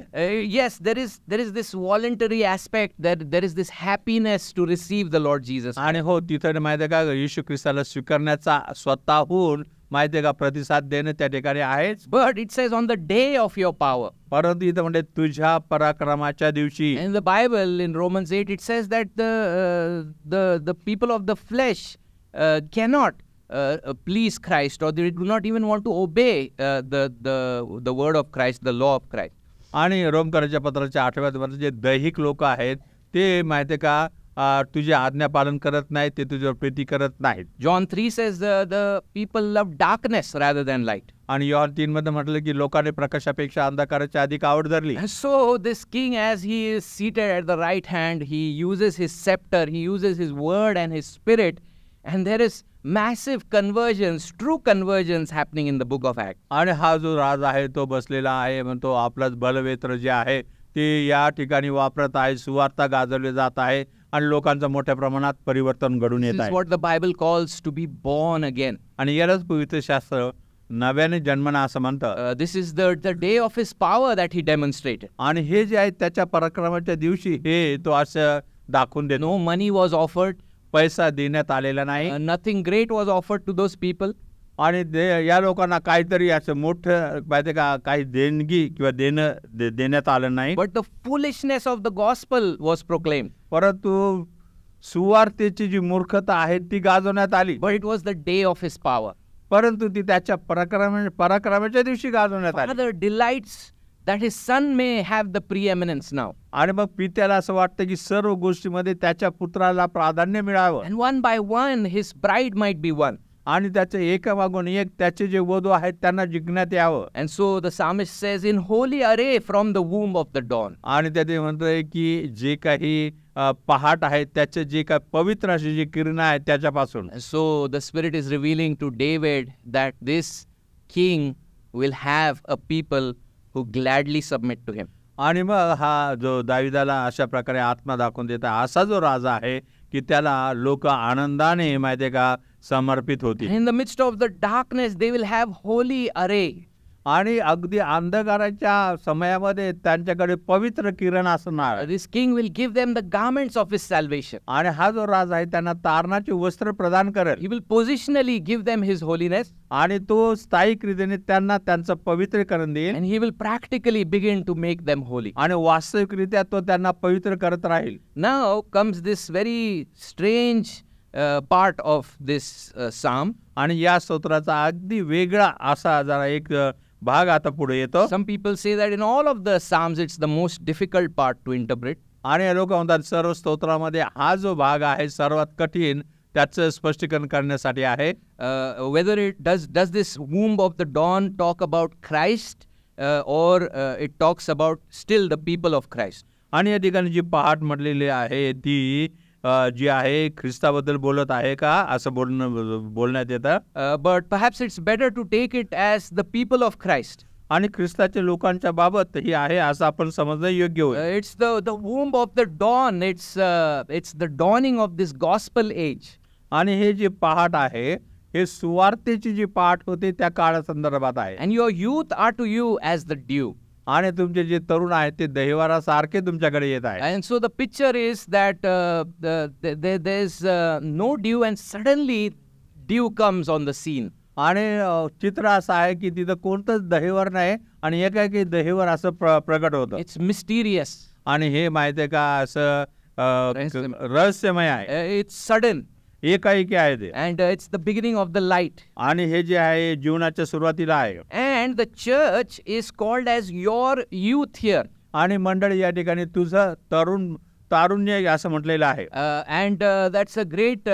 Yes, there is this voluntary aspect, that there is this happiness to receive the Lord Jesus. आणि हो, तिथे माहिती आहे का, येशू ख्रिस्ताला स्वीकारण्याचा स्वतःहून माहिती आहे का प्रतिसाद देणं त्या ठिकाणी आहेच. But it says on the day of your power. परंतु इथं म्हणजे तुझ्या पराक्रमाच्या दिवशी. In the Bible, in Romans 8, it says that the people of the flesh cannot please Christ, or they do not even want to obey the word of Christ, the law of Christ. आणि रोमकरांच्या पत्राच्या 8व्या अध्यायात जे दैहिक लोक आहेत ते माहिती का तुझे आज्ञा पालन करत नाहीत, ते तुझ्यावर प्रीती करत नाहीत. John 3 says the people love darkness rather than light. आणि योहान 3 मध्ये म्हटलं की लोकांनी प्रकाशापेक्षा अंधकाराची अधिक आवड धरली. And so this king, as he is seated at the right hand, he uses his scepter, he uses his word and his spirit, and there is massive conversions, true conversions happening in the book of Acts. आणि हा जो राजा आहे तो बसलेला आहे, म्हणतो आपलाच बलवेत्र जे आहे ते या ठिकाणी वापरत आहे, सुवार्ता गाजवली जात आहे आणि लोकांचं मोठ्या प्रमाणात परिवर्तन घडून येत This is आहे. what the Bible calls to be born again. आणि यालाच पवित्र शास्त्र नव्याने जन्मणं असं म्हणतं. This is the day of his power that he demonstrated. आणि हे जे आहे त्याच्या पराक्रमाच्या दिवशी हे तो असं दाखवून देतो. No money was offered. पैसा देण्यात आलेला नाही. Nothing great was offered to those people. आणि या लोकांना काहीतरी असं मोठं माहिती का काही देणगी किंवा देण्यात आलं नाही. But the foolishness of the gospel was proclaimed. परंतु सुवार्तेची जी मूर्खता आहे ती गाजवण्यात आली. But it was the day of his power. परंतु ती त्याच्या पराक्रमाच्या दिवशी गाजवण्यात आली. Father delights that his son may have the preeminence now. आणि मग पित्याला असं वाटतं की सर्व गोष्टीमध्ये त्याच्या पुत्राला प्राधान्य मिळावं And one by one his bride might be won. आणि त्याचे एकामागून एक त्याचे जे वधू आहेत त्यांना जिंकण्यात यावं. And so the psalmist says, in holy array from the womb of the dawn. आणि त्याचे म्हणतोय की जे काही पहाट आहे त्याचे जे काही पवित्र अशी जी किरण आहे त्याच्यापासून. And so the Spirit is revealing to David that this king will have a people who gladly submit to him. आणि मग हा जो दाविदाला अशा प्रकारे आत्मा दाखवून देत आहे असा जो राजा आहे की त्याला लोक आनंदाने माहिती का समर्पित होतील. And in the midst of the darkness they will have holy array. आणि अगदी अंधकाराच्या समयामध्ये त्यांच्याकडे पवित्र किरण असणार. This king will give them the garments of his salvation. आणि हा जो राजा आहे त्यांना तारणाचे वस्त्र प्रदान करेल. He will positionally give them his holiness. आणि तो स्थायिक रीतीने त्यांना त्यांचं पवित्रीकरण देईल. And he will practically begin to make them holy. आणि वास्तविकरित्या तो त्यांना पवित्र करत राहील. Now comes this very strange part of this psalm. आणि या स्तोत्राचा अगदी वेगळा असा जरा एक भाग आता पुढे येतो. Some people say that in all of the psalms it's the most difficult part to interpret. आणि लोक म्हणतात सर्व स्तोत्रामध्ये हा जो भाग आहे सर्वात कठीण त्याचं स्पष्टीकरण करण्यासाठी आहे. Whether it does this womb of the dawn talk about Christ or it talks about still the people of Christ. आणि या ठिकाणी जी पहाट म्हटलेली आहे ती जी आहे ख्रिस्ताबद्दल बोलत आहे का असं बोलण्यात येतं. But perhaps it's better to take it as the people of Christ. आणि ख्रिस्ताच्या लोकांच्या बाबत ही आहे असं आपण समजणं योग्य होईल. It's the womb of the dawn. It's the dawning of this gospel age. आणि हे जे पहाट आहे हे सुवार्तेची जी पहाट होते त्या काळासंदर्भात आहे. And your youth are to you as the dew. आणि तुमचे जे तरुण आहेत ते दहिवारासारखे तुमच्याकडे येत आहे. And so the picture is that there's no dew and suddenly dew comes on the scene. आणि चित्र असं आहे की तिथं कोणतंच दहिवर नाही आणि एकाएकी दहिवर असं प्रगट होतं. It's mysterious. आणि हे माहिती आहे का असं रहस्यमय आहे. It's sudden. एकाएकी आहे ते. And it's the beginning of the light. आणि हे जे आहे जीवनाच्या सुरुवातीला आहे. And the church is called as your youth here. आणि मंडळी या ठिकाणी तुझं तारुण्य असं म्हटलेलं आहे. And that's a great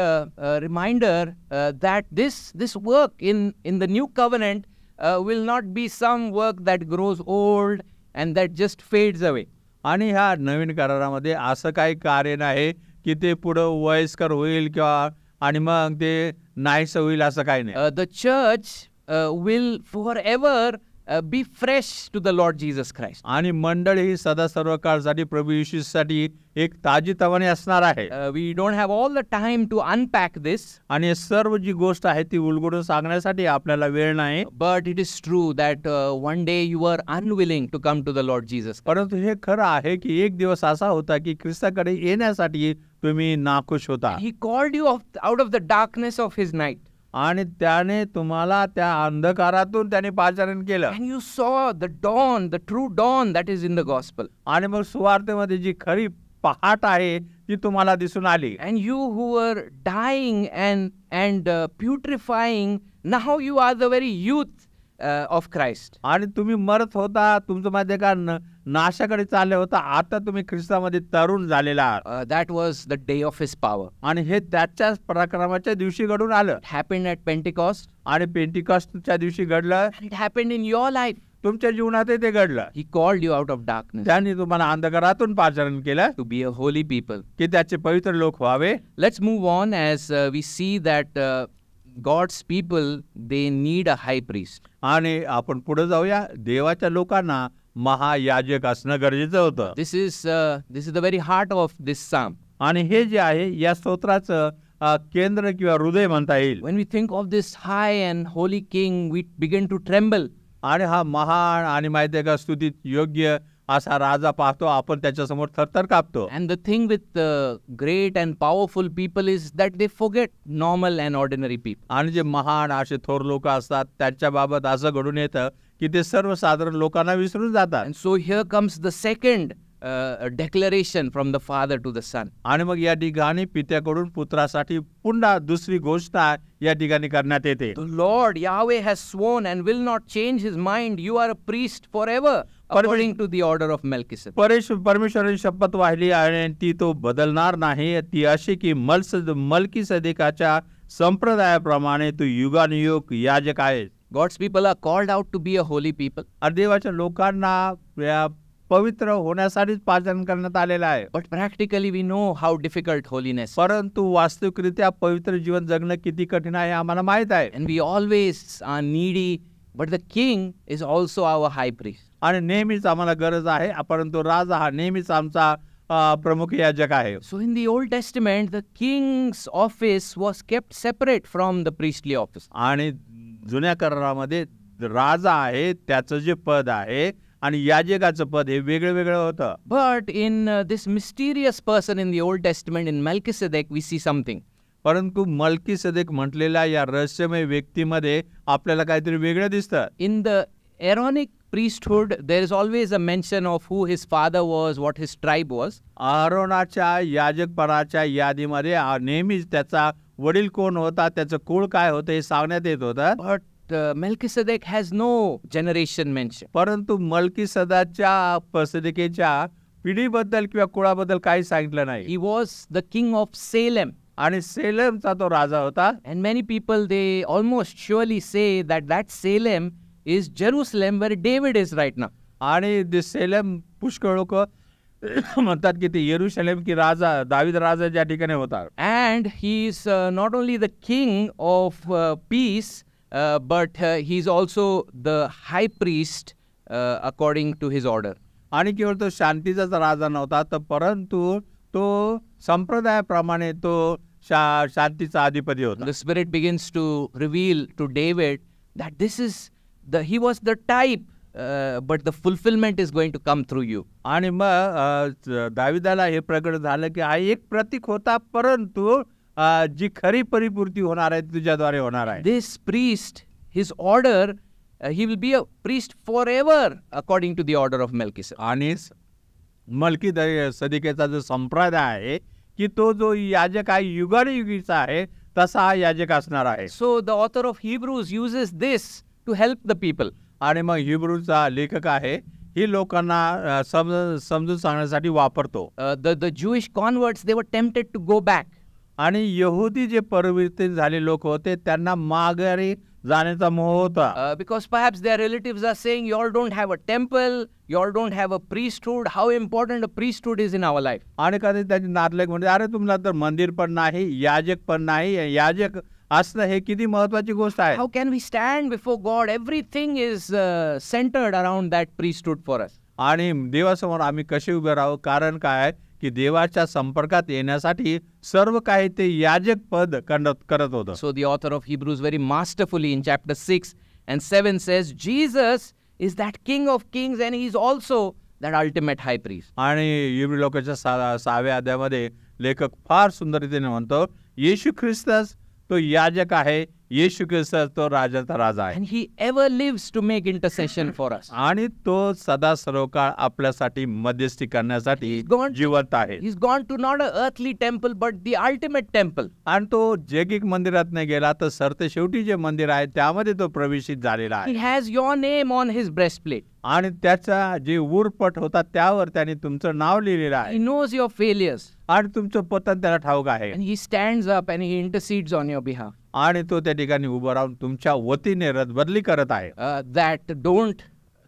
reminder that this work in the new covenant will not be some work that grows old and that just fades away. आणि ह्या नवीन करारामध्ये असं काही कार्य नाही की ते पुढं वयस्कर होईल किंवा आणि मग ते नाहीसं होईल असं काही नाही. The church will forever be fresh to the Lord Jesus Christ. आणि मंडळी ही सदा सर्व काळसाठी प्रभू येशूसाठी एक ताजीतवाने असणार आहे. We don't have all the time to unpack this. आणि सर्व जी गोष्ट आहे ती उलगडून सांगण्यासाठी आपल्याला वेळ नाही. But it is true that one day you were unwilling to come to the Lord Jesus. परंतु हे खरं आहे की एक दिवस असा होता की ख्रिस्ताकडे येण्यासाठी तुम्ही नाखुश होता. He called you out of the darkness of his night. आणि त्याने तुम्हाला त्या अंधकारातून त्याने पाचारण केलं. And you saw the dawn, the true dawn that is in the gospel. आणि मग सुवार्तेमध्ये जी खरी पहाट आहे ती तुम्हाला दिसून आली. And you who were dying and putrefying, now you are the very youth of Christ. आणि तुम्ही मरत होता, तुमचं मध्ये का नाशाकडे चालले होता, आता तुम्ही ख्रिस्तामध्ये तरुण झालेला आहात. That was the day of his power. आणि हे त्याच्याच पराक्रमाच्या दिवशी घडून आलं. It happened at Pentecost. आणि पेंटिकॉस्टच्या दिवशी घडलं. And it happened in your life. तुमच्या जीवनात ते घडलं. He called you out of darkness. त्यांनी तुम्हाला अंधकारातून पाचारण केलं To be a holy people. की त्याचे पवित्र लोक व्हावे. Let's move on as we see that God's people, they need a high priest. आणि आपण पुढे जाऊया. देवाच्या लोकांना महायाजक असणं गरजेचं होतं. This is the very heart of this psalm. आणि हे जे आहे या स्तोत्राचं केंद्र किंवा हृदय म्हणता येईल. When we think of this high and holy king, we begin to tremble. आणि हा महान आणि माहिती आहे का स्तुतीत योग्य असा राजा पाहतो आपण त्याच्यासमोर थरथर कापतो. And the thing with great and powerful people is that they forget normal and ordinary people. आणि जे महान असे थोर लोक असतात त्यांच्याबाबत असं घडून येतं की ते सर्वसाधारण लोकांना विसरून जातात. And so here comes the second declaration from the father to the son. आणि मग या ठिकाणी पित्याकडून पुत्रासाठी पुन्हा दुसरी घोषणा या ठिकाणी करण्यात येते. The Lord Yahweh has sworn and will not change his mind. You are a priest forever according to the order of Melchizedek. परमेश्वराची शपथ वाहिली आणि ती तो बदलणार नाही. ती अशी की मल्कीसदेकाच्या संप्रदायाप्रमाणे तू युगानुयुग याजक आहेस. God's people are called out to be a holy people. देवाच्या लोकांना या पवित्र होण्यासाठीच पाचन करण्यात आलेलं आहे. But practically we know how difficult holiness is. परंतु वास्तविकरित्या पवित्र जीवन जगणं किती कठीण आहे आम्हाला माहित आहे. And we always are needy, but the king is also our high priest. आणि नेहमीच आम्हाला गरज आहे, परंतु राजा हा नेहमीच आमचा प्रमुख याजक आहे. So in the Old Testament, the king's office was kept separate from the priestly office. आणि जुन्या करारामध्ये राजा आहे त्याचं जे पद आहे आणि याजकाचं पद हे वेगळं वेगळं होतं. But in this mysterious person in the Old Testament, in Melchizedek, we see something. परंतु मल्कीसदेक म्हटलेल्या या रहस्यमय व्यक्तीमध्ये आपल्याला काहीतरी वेगळं दिसतं. In the Aaronic priesthood, there is always a mention of who his father was, what his tribe was. आरोनाच्या याजकपणाच्या यादीमध्ये नेहमीच त्याचा वडील कोण होता, त्याचं कुळ काय होतं हे सांगण्यात येत होतं. But Melchizedek has no generation mentioned. परंतु मल्कीसदाच्या सदेकेच्या पिढीबद्दल किंवा कुळाबद्दल काही सांगितलं नाही. He was the king of Salem. आणि सेलेमचा तो राजा होता. And many people, they almost surely say that Salem is Jerusalem where David is right now. आणि ते सेलेम पुष्कळ लोक म्हणतात की ते येरुशलेम की राजा दावीद राजा ज्या ठिकाणी होता. And he is not only the king of peace, but he is also the high priest according to his order. आणि केवळ तो शांतीचाच राजा नव्हता, तर परंतु तो संप्रदायाप्रमाणे तो शांतीचा अधिपती होता. The Spirit begins to reveal to David that he was the type, but the fulfillment is going to come through you. आणि मग दाविदाला हे प्रकट झालं की हा एक प्रतीक होता, परंतु जी खरी परिपूर्ती होणार आहे तुझ्याद्वारे होणार आहे. This priest, his order, he will be a priest forever according to the order of Melchizedek. आणि सदिकेचा जो संप्रदाय आहे की तो जो याजक आहे युगानुयुगीचा आहे तसा हा याजक असणार आहे. So the author of Hebrews uses this to help the people. आणि मग हिब्रूचा लेखक आहे ही लोकांना समजून सांगण्यासाठी वापरतो. The Jewish converts, they were tempted to go back. आणि यहुदी जे परिवर्तित झाले लोक होते त्यांना माघारी जाण्याचा मोह होता. Because perhaps their relatives are saying, you all don't have a temple, you all don't have a priesthood. How important a priesthood is in our life. आणि कधी त्याचे नातलग म्हणजे अरे तुम्हाला तर मंदिर पण नाही, याजक पण नाही, याजक असणं हे किती महत्वाची गोष्ट आहे. How can we stand before God? Everything is centered around that priesthood for us. आणि देवासमोर आम्ही कसे उभे राहू, कारण काय की देवाच्या संपर्कात येण्यासाठी सर्व काही ते याजक पद करत होतं. So the author of Hebrews very masterfully in chapter 6 and 7 says, Jesus is that King of kings and he is also that ultimate high priest. आणि इब्री लोकांच्या 6व्या अध्यायामध्ये लेखक फार सुंदर रीतीने म्हणतो येशू ख्रिस्तच तो याजक आहे, येशू ख्रिस्त तो राजाचा राजा आहे. And he ever lives to make intercession for us. आणि तो सदा सर्वकाळ आपल्यासाठी मध्यस्थी करण्यासाठी जिवंत आहे. He's gone to not an earthly temple but the ultimate temple. आणि तो जैगिक मंदिरात नाही गेला तर सरते शेवटी जे मंदिर आहे त्यामध्ये तो प्रवेशित झालेला आहे. He has your name on his breastplate. आणि त्याचा जे उरपट होता त्यावर त्याने तुमचं नाव लिहिलेलं आहे. He knows your failures. आणि तुमचं पतन त्याला ठाऊक आहे. And he stands up and he intercedes on your behalf. आणि तो त्या ठिकाणी उभं राहून तुमच्या वतीने रदबदली करत आहे. That don't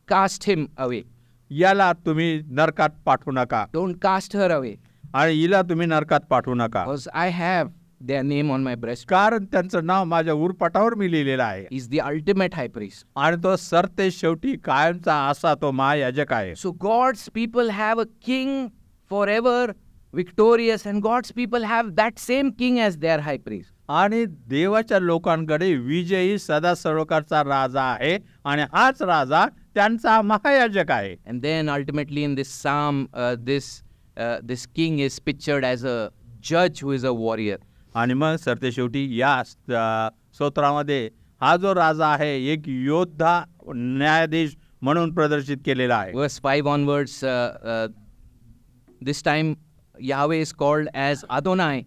cast him away. याला तुम्ही नरकात पाठवू नका. Don't cast her away. आणि हिला तुम्ही नरकात पाठवू नका. Because I have their name on my breast. कारण त्यांचं नाव माझ्या उरपटावर मी लिहिलेलं आहे. He's the ultimate high priest. आणि तो सरते शेवटी कायमचा असा तो महायाजक आहे. So God's people have a king forever victorious, and God's people have that same king as their high priest. आणि देवाच्या लोकांकडे विजयी सदा सर्वकारचा राजा आहे आणि हाच राजा त्यांचा महायाजक आहे. And then ultimately in this psalm, this king is pictured as a judge who is a warrior. आणि मग सरते शेवटी या स्तोत्रामध्ये हा जो राजा आहे एक योद्धा न्यायाधीश म्हणून प्रदर्शित केलेला आहे. Verse 5 onwards, this time Yahweh is called as Adonai.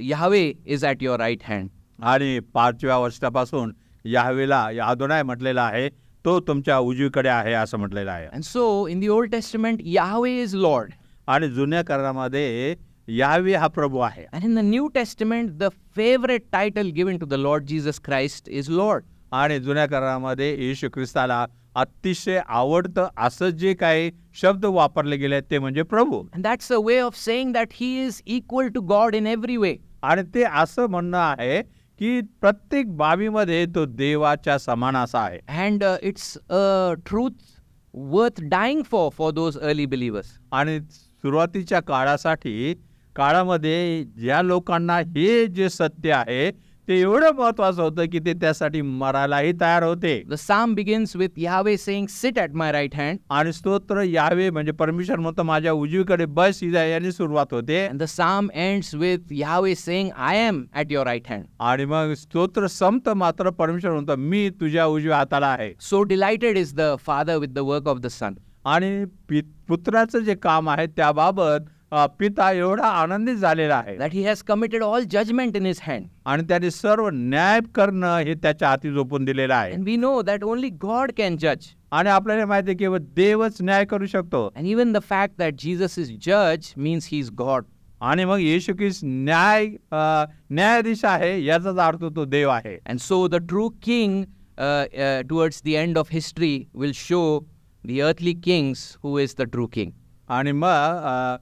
Yahweh is at your right hand. आणि 5व्या वर्षापासून याहवेला अदोनाय म्हटलेला आहे, तो तुमच्या उजवीकडे आहे असं म्हटलेलं आहे. And so in the Old Testament Yahweh is Lord. आणि जुन्या करारामध्ये याहवे हा प्रभू आहे. And in the New Testament the favorite title given to the Lord Jesus Christ is Lord. आणि जुन्या करारामध्ये येशू ख्रिस्ताला अतिशय आवडतं असं जे काही शब्द वापरले गेले ते म्हणजे प्रभू. And that's a way of saying that he is equal to God in every way. आणि ते असं म्हणणं आहे की प्रत्येक बाबीमध्ये तो देवाच्या समान असा आहे. And it's a truth worth dying for those early believers. आणि सुरुवातीच्या काळामध्ये ज्या लोकांना हे जे सत्य आहे ते एवढं महत्वाचं होतं की ते त्यासाठी मरायलाही तयार होते. The psalm begins with Yahweh saying, sit at my right hand. आणि स्तोत्र याहवे म्हणजे परमेश्वर म्हणतो माझ्या उजवीकडे बस याने सुरुवात होते. And the psalm ends with Yahweh saying, I am at your right hand. आणि मग स्तोत्र संपत मात्र परमेश्वर म्हणतो मी तुझ्या उजव्या हाताला आहे. So delighted is the Father with the work of the Son. आणि पुत्राचं जे काम आहे त्याबाबत पिता एवढा आनंदित झालेला आहे that he has committed all judgment in his hand. आणि त्याने सर्व न्याय करणं हे त्याच्या हाती झोपून दिलेलं आहे. And we know that only God can judge. आणि आपल्याला माहिती आहे की केवळ देवच न्याय करू शकतो. And even the fact that Jesus is judge means he is God. आणि मग येशू ख्रिस्त न्यायाधीश आहे याचाच अर्थ तो देव आहे. And so the true king towards the end of history will show the earthly kings who is the true king. आणि मग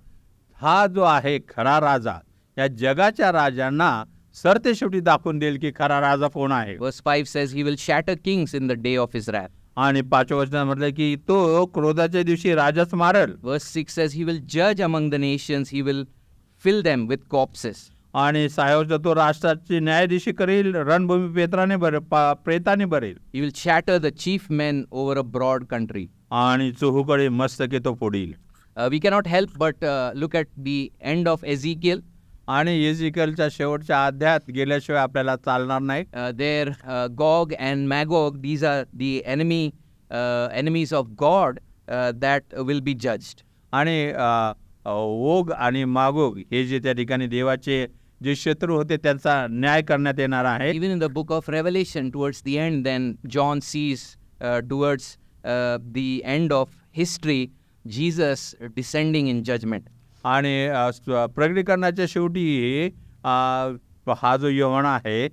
हा जो आहे खरा राजा या जगाच्या राजांना सरते शेवटी दाखवून देईल की खरा राजा कोण आहे. Verse 5 says he will shatter kings in the day of his wrath. आणि 5व्या वचनात म्हटलं की तो क्रोधाच्या दिवशी राजाच मारेल. Verse 6 says he will judge among the nations, he will fill them with corpses. आणि 6व्या वचनात तो राष्ट्राची न्यायाधीशी करील, रणभूमी प्रेताने भरेल. He will shatter the chief men over a broad country. आणि चोहूकडे मस्तके तो फोडील. We cannot help but look at the end of Ezekiel. आणि एजिकलच्या शेवटच्या अध्यायात गेल्याशिवाय आपल्याला चालणार नाही. There Gog and Magog, these are the enemies of God that will be judged. आणि ओग आणि मागोग हे जे त्या ठिकाणी देवाचे जे शत्रू होते त्यांचा न्याय करण्यात येणार आहे. Even in the book of Revelation towards the end, then John sees towards the end of history Jesus descending in judgment. आणि प्रकटीकरणाच्या शेवटी हा जो यवना आहे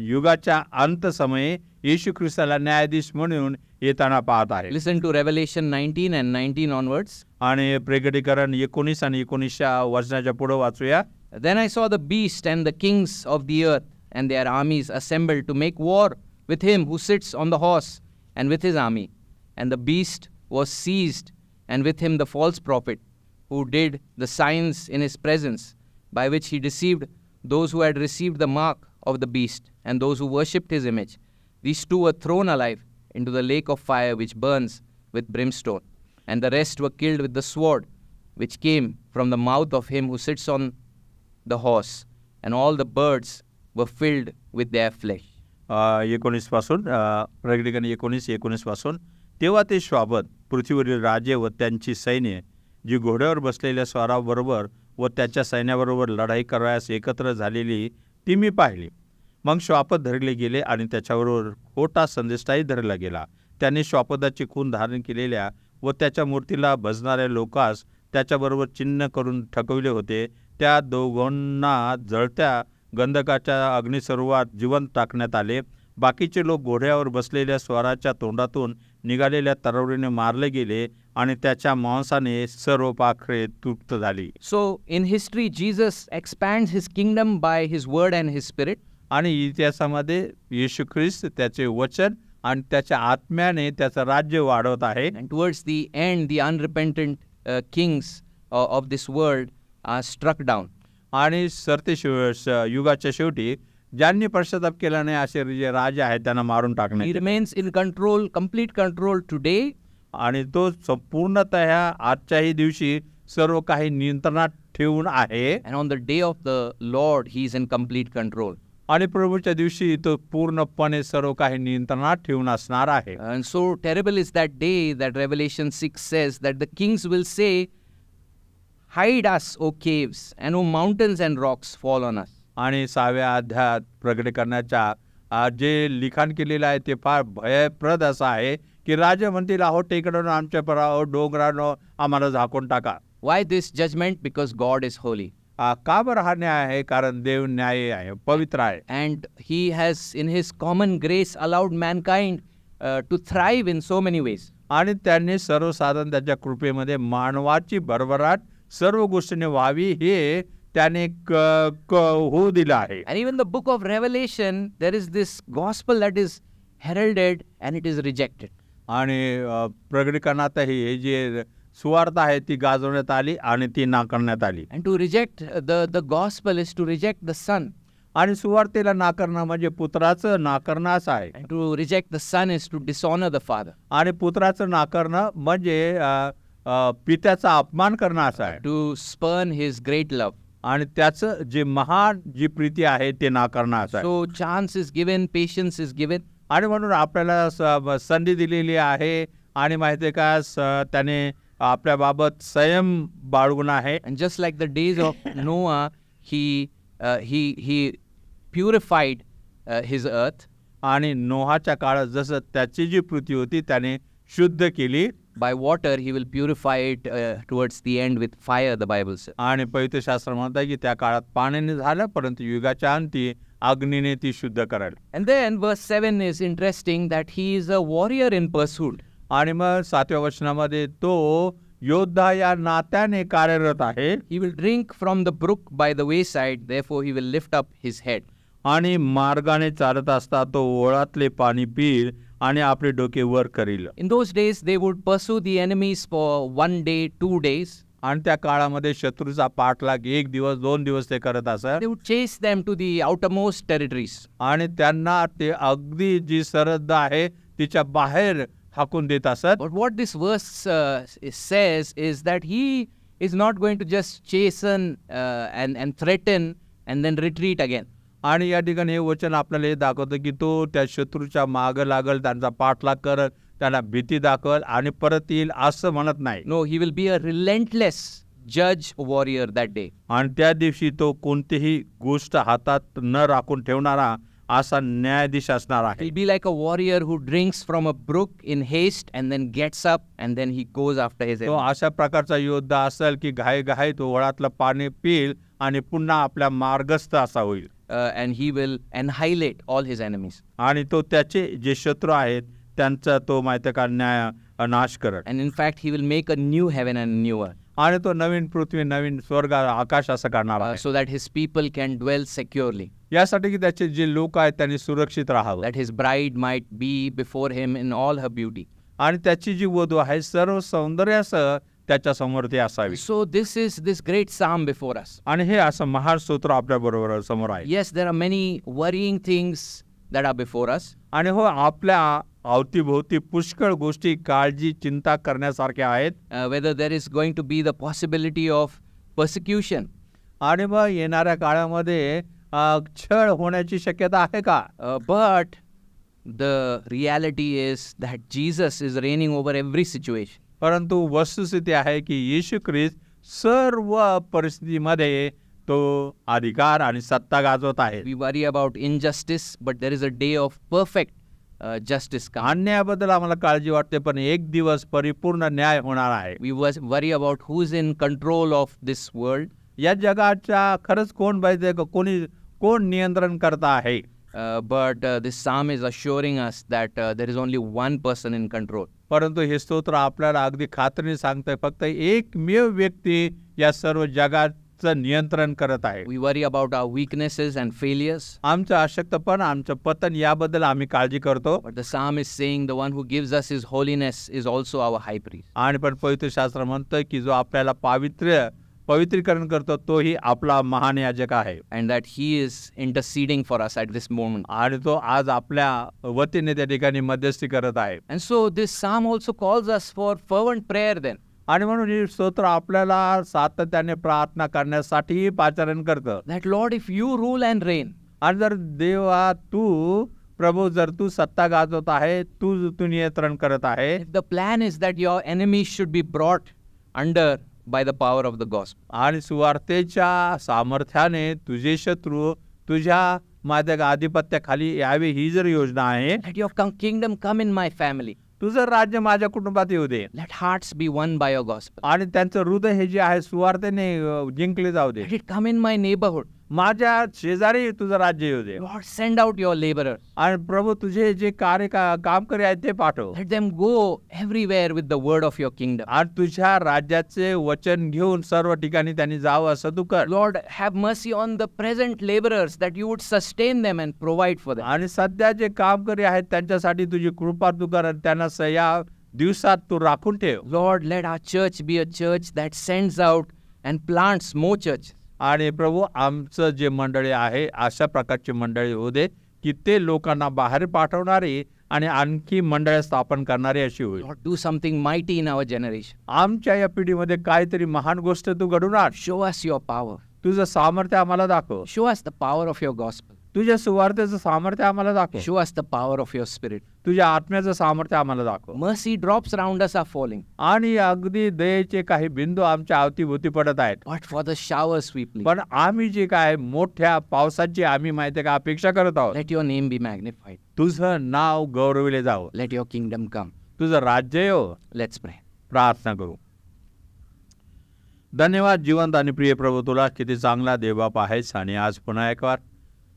युगाच्या अंत समयी येशू ख्रिस्ताला न्यायाधीश म्हणून येताना पाहत आहे. Listen to Revelation 19 and 19 onwards. आणि प्रकटीकरण 19 आणि 19 वचनाच्या पुढे वाचूया. Then I saw the beast and the kings of the earth and their armies assembled to make war with him who sits on the horse and with his army. And the beast was seized, and with him the false prophet, who did the signs in his presence, by which he deceived those who had received the mark of the beast, and those who worshipped his image. These two were thrown alive into the lake of fire which burns with brimstone, and the rest were killed with the sword which came from the mouth of him who sits on the horse, and all the birds were filled with their flesh. 19 पासून प्रकटीकरण 19 पासून. तेव्हा ते श्वापद पृथ्वीवरील राजे व त्यांची सैन्य जी घोड्यावर बसलेल्या स्वाराबरोबर व त्याच्या सैन्याबरोबर लढाई करावयास एकत्र झालेली ती मी पाहिली. मग श्वापद धरले गेले आणि त्याच्याबरोबर खोटा संदेष्टाही धरला गेला. त्याने श्वापदाची खून धारण केलेल्या व त्याच्या मूर्तीला भजणाऱ्या लोकास त्याच्याबरोबर चिन्ह करून ठकविले होते. त्या दोघांना जळत्या गंधकाच्या अग्निसरोवरात जिवंत टाकण्यात आले. बाकीचे लोक घोड्यावर बसलेल्या स्वाराच्या तोंडातून निघालेल्या तलवारीने मारले गेले आणि त्याच्या मांसाने सर्व पाखरे तृप्त झाली. So in history Jesus expands his kingdom by his word and his spirit. आणि इतिहासामध्ये येशू ख्रिस्त त्याचे वचन आणि त्याच्या आत्म्याने त्याचं राज्य वाढवत आहे. And towards the end the unrepentant kings of this world are struck down. आणि सरते युगाच्या शेवटी ज्यांनी पश्चाताप केला नाही असे जे राजा आहेत त्यांना मारून He टाकण्यात. remains in control, complete control today. आणि तो संपूर्णतः आजच्याही दिवशी सर्व काही नियंत्रणात ठेवून आहे. And on the day of the Lord, he is in complete control. आणि प्रभूच्या दिवशी तो पूर्णपणे सर्व काही नियंत्रणात ठेवून असणार आहे. And so terrible is that day that Revelation 6 says that the kings will say, "Hide us, O caves, and O mountains and rocks, fall on us." आणि 6व्या अध्यायात प्रकटीकरणाच्या जे लिखाण केलेलं आहे ते फार भयप्रद असं आहे की राजा म्हणतील अहो टेकडानं आमच्या पर अहो डोंगरानं आम्हाला झाकून टाका. Why this judgment? Because God is holy. का बरं हा न्याय आहे? कारण देव न्याय आहे, पवित्र आहे. And he has in his common grace allowed mankind to thrive in so many ways. आणि त्यांनी सर्वसाधारण त्याच्या कृपेमध्ये मानवाची भरभराट सर्व गोष्टीने व्हावी हे त्याने होऊ दिलं आहे. And even the book of Revelation, there is this gospel that is heralded and it is rejected. आणि प्रकटीकरणातही हे जे सुवार्थ आहे ती गाजवण्यात आली आणि ती नाकारण्यात आली. And to reject the gospel is to reject the Son. आणि सुवार्तेला नाकारणं म्हणजे पुत्राचं नाकारणं असं आहे. And to reject the Son is to dishonor the Father. आणि पुत्राचं नाकारणं म्हणजे पित्याचा अपमान करणं असं आहे. To spurn his great love. आणि त्याचं जे महान जी प्रीती आहे ते नाकारणं असं आहे. So chance is given, patience is given. आणि म्हणून आपल्याला संधी दिलेली आहे आणि माहिती आहे का त्याने आपल्या बाबत संयम बाळगून आहे. And just like the days of Noah, he purified his earth. आणि नोहाच्या काळात जसं त्याची जी पृथ्वी होती त्याने शुद्ध केली. By water, he will purify it towards the end with fire, the Bible says. आणि पवित्र शास्त्र म्हणतात की त्या काळात पाण्याने झालं, परंतु युगाच्या अंती अग्नीने ती शुद्ध कराल. And then verse 7 is interesting that he is a warrior in pursuit. आणि मग 7व्या वचनामध्ये तो योद्धा या नात्याने कार्यरत आहे. He will drink from the brook by the wayside, therefore he will lift up his head. आणि मार्गाने चालत असता तो ओळातले पाणी पिईल आणि आपले डोके वर करील. In those days, they would pursue the enemies for 1 day, 2 days. आणि त्या काळामध्ये शत्रूचा पाठलाग 1 दिवस 2 दिवस ते करत असत. They would chase them to the outermost territories. आणि त्यांना ते अगदी जी सरहद्द आहे तिच्या बाहेर हाकून देत असत. But what this verse says is that he is not going to just chasten and threaten and then retreat again. आणि या ठिकाणी हे वचन आपल्याला हे दाखवतं की तो त्या शत्रूच्या मागं लागल, त्यांचा पाठलाग करत, त्यांना भीती दाखवल आणि परत येईल असं म्हणत नाही. No, he will be a relentless judge warrior that day. आणि त्या दिवशी तो कोणतीही गोष्ट हातात न राखून ठेवणारा असा न्यायाधीश असणार आहे. He'll be like a warrior who drinks from a brook in haste and then gets up and then he goes after his तो enemy. अशा प्रकारचा योद्धा असेल की घाई तो ओळातलं पाणी पिईल आणि पुन्हा आपल्या मार्गस्थ असा होईल. And he will annihilate all his enemies. आणि तो त्याचे जे शत्रू आहेत त्यांचा तो माहिती का नाश करत. And in fact, he will make a new heaven and a new earth. आणि तो नवीन पृथ्वी नवीन स्वर्ग आकाश असं करणार आहे. So that his people can dwell securely. यासाठी की त्याचे जे लोक आहेत त्यांनी सुरक्षित राहावं. That his bride might be before him in all her beauty. आणि त्याची जी वधू आहे सर्व सौंदर्यासह त्याच्या समोर ती असावी. So this is this great psalm before us. आणि हे असं महान स्तोत्र आपल्या बरोबर समोर आहे. Yes, there are many worrying things that are before us. आणि हो आपल्या अवतीभोवती पुष्कळ गोष्टी काळजी चिंता करण्यासारख्या आहेत. Whether there is going to be the possibility of persecution. आणि मग येणाऱ्या काळामध्ये छळ होण्याची शक्यता आहे का? But the reality is that Jesus is reigning over every situation. परंतु वस्तुस्थिती आहे की येशू ख्रिस्त सर्व परिस्थितीमध्ये तो अधिकार आणि सत्ता गाजवत आहे. We worry about injustice, but there is a day of perfect justice coming. अन्यायाबद्दल आम्हाला काळजी वाटते, पण एक दिवस परिपूर्ण न्याय होणार आहे. We worry about who's in control of this world. या जगाच्या खरंच कोण पाहिजे, कोण नियंत्रण करता आहे. But this psalm is assuring us that there is only one person in control. परंतु हे स्तोत्र आपल्याला अगदी खात्रीने सांगतंय फक्त एकमेव व्यक्ती या सर्व जगाचं नियंत्रण करत आहे. We worry about our weaknesses and failures. आमचं अशक्तपण, आमचं पतन याबद्दल आम्ही काळजी करतो. But the psalm is saying the one who gives us his holiness is also our high priest. आणि पण पवित्र शास्त्र म्हणतं की जो आपल्याला पवित्रीकरण करतो तोही आपला महान याजक आहे. And that he is interceding for us at this moment. आणि तो आज आपल्या वतीने त्या ठिकाणी मध्यस्थी करत आहे. And so this psalm also calls us for fervent prayer then. आणि म्हणून हे स्तोत्र आपल्याला सातत्याने प्रार्थना करण्यासाठी पाचारण करतं. That Lord, if you rule and reign. आणि जर देवा तू प्रभू जर तू सत्ता गाजवत आहे, तू नियंत्रण करत आहे. If the plan is that your enemies should be brought under by the power of the gospel. आणि सुवार्तेच्या सामर्थ्याने तुझे शत्रू तुझ्या माझ्या आधिपत्याखाली यावे ही जर योजना आहे. Let your kingdom come in my family. तुझं राज्य माझ्या कुटुंबात येऊ दे. Let hearts be won by your gospel. आणि त्यांचं हृदय हे जे आहे सुवार्तेने जिंकले जाऊ दे. Let it come in my neighborhood. माझ्या शेजारी तुझं राज्य येऊ दे. Lord, send out your laborers. आणि प्रभू तुझे जे कामकरी आहेत ते पाठव. Let them go everywhere with the word of your kingdom. आणि तुझ्या राज्याचे वचन घेऊन सर्व ठिकाणी त्यांनी जावं असं तू कर. Lord, have mercy on the present laborers that you would sustain them and provide for them. आणि सध्या जे कामकरी आहेत त्यांच्यासाठी तुझी कृपा तू कर, त्यांना या दिवसात तू राखून ठेव. Lord, let our church be a church that sends out and plants more churches. आणि प्रभू आमचं जे मंडळी आहे अशा प्रकारची मंडळी होऊ दे की ते लोकांना बाहेर पाठवणारी आणि आणखी मंडळ स्थापन करणारी अशी होईल. Lord, do something mighty in our generation. आमच्या या पिढीमध्ये काहीतरी महान गोष्ट तू घडवून आण. Show us your power. तुझं सामर्थ्य आम्हाला दाखव. Show us the power of your gospel. तुझ्या सुवार्थेचं सामर्थ्य आम्हाला दाखव. Show us the power of your Spirit. तुझ्या आत्म्याचं सामर्थ्य आम्हाला दाखव. Mercy drops around us are falling, आणि अगदी दयेचे काही बिंदू आमच्या अवतीभोवती पडत आहेत. but for the showers we plead. पण आम्ही जे काय मोठ्या पावसाची आम्ही माहिती का अपेक्षा करत आहोत. Let your name be magnified. तुझं नाव गौरविले जावं. Let your kingdom come. तुझं राज्य येवो. Let's pray. प्रार्थना करू. धन्यवाद जिवंत आणि प्रिय प्रभू, तुला किती चांगला देवबाप आहेस. आणि आज पुन्हा एक वार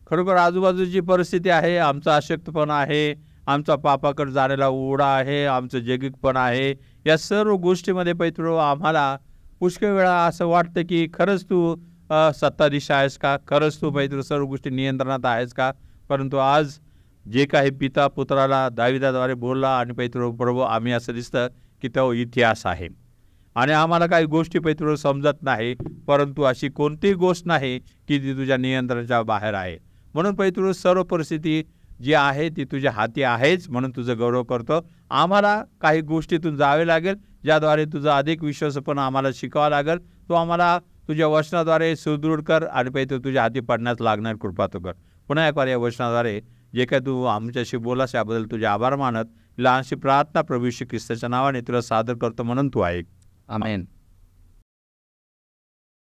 खरोखर आजूबाजूची परिस्थिती आहे, आमचा अशक्तपणा आहे, आमचा पापाकडे जाण्याला ओढा आहे, आमचं जगिकपण आहे, या सर्व गोष्टीमध्ये पैतृ आम्हाला पुष्कळ वेळा असं वाटतं की खरंच तू सत्ताधीश आहेस का, खरंच तू पैतृ सर्व गोष्टी नियंत्रणात आहेस का. परंतु आज जे काही पिता पुत्राला दाविदाद्वारे बोलला आणि पैतृ प्रभू, आम्ही असं दिसतं की तो इतिहास आहे आणि आम्हाला काही गोष्टी पैतृ समजत नाही. परंतु अशी कोणतीही गोष्ट नाही की ती तुझ्या नियंत्रणाच्या बाहेर आहे. म्हणून पैतृ सर्व परिस्थिती जी आहे ती तुझ्या हाती आहेच, म्हणून तुझं गौरव करतो. आम्हाला काही गोष्टीतून जावे लागेल, ज्याद्वारे तुझा अधिक विश्वासपणा आम्हाला शिकावा लागेल. तो आम्हाला तुझ्या वचनाद्वारे सुदृढ कर आणि पैतृ तुझ्या हाती पडण्यास लागणार कृपा तो कर. पुन्हा एक वार या वचनाद्वारे जे काय तू आमच्याशी बोलास याबद्दल तुझे आभार मानत लहानशी प्रार्थना प्रभू श्री ख्रिस्ताच्या नावाने तुला सादर करतो, म्हणून तू ऐक. Amen.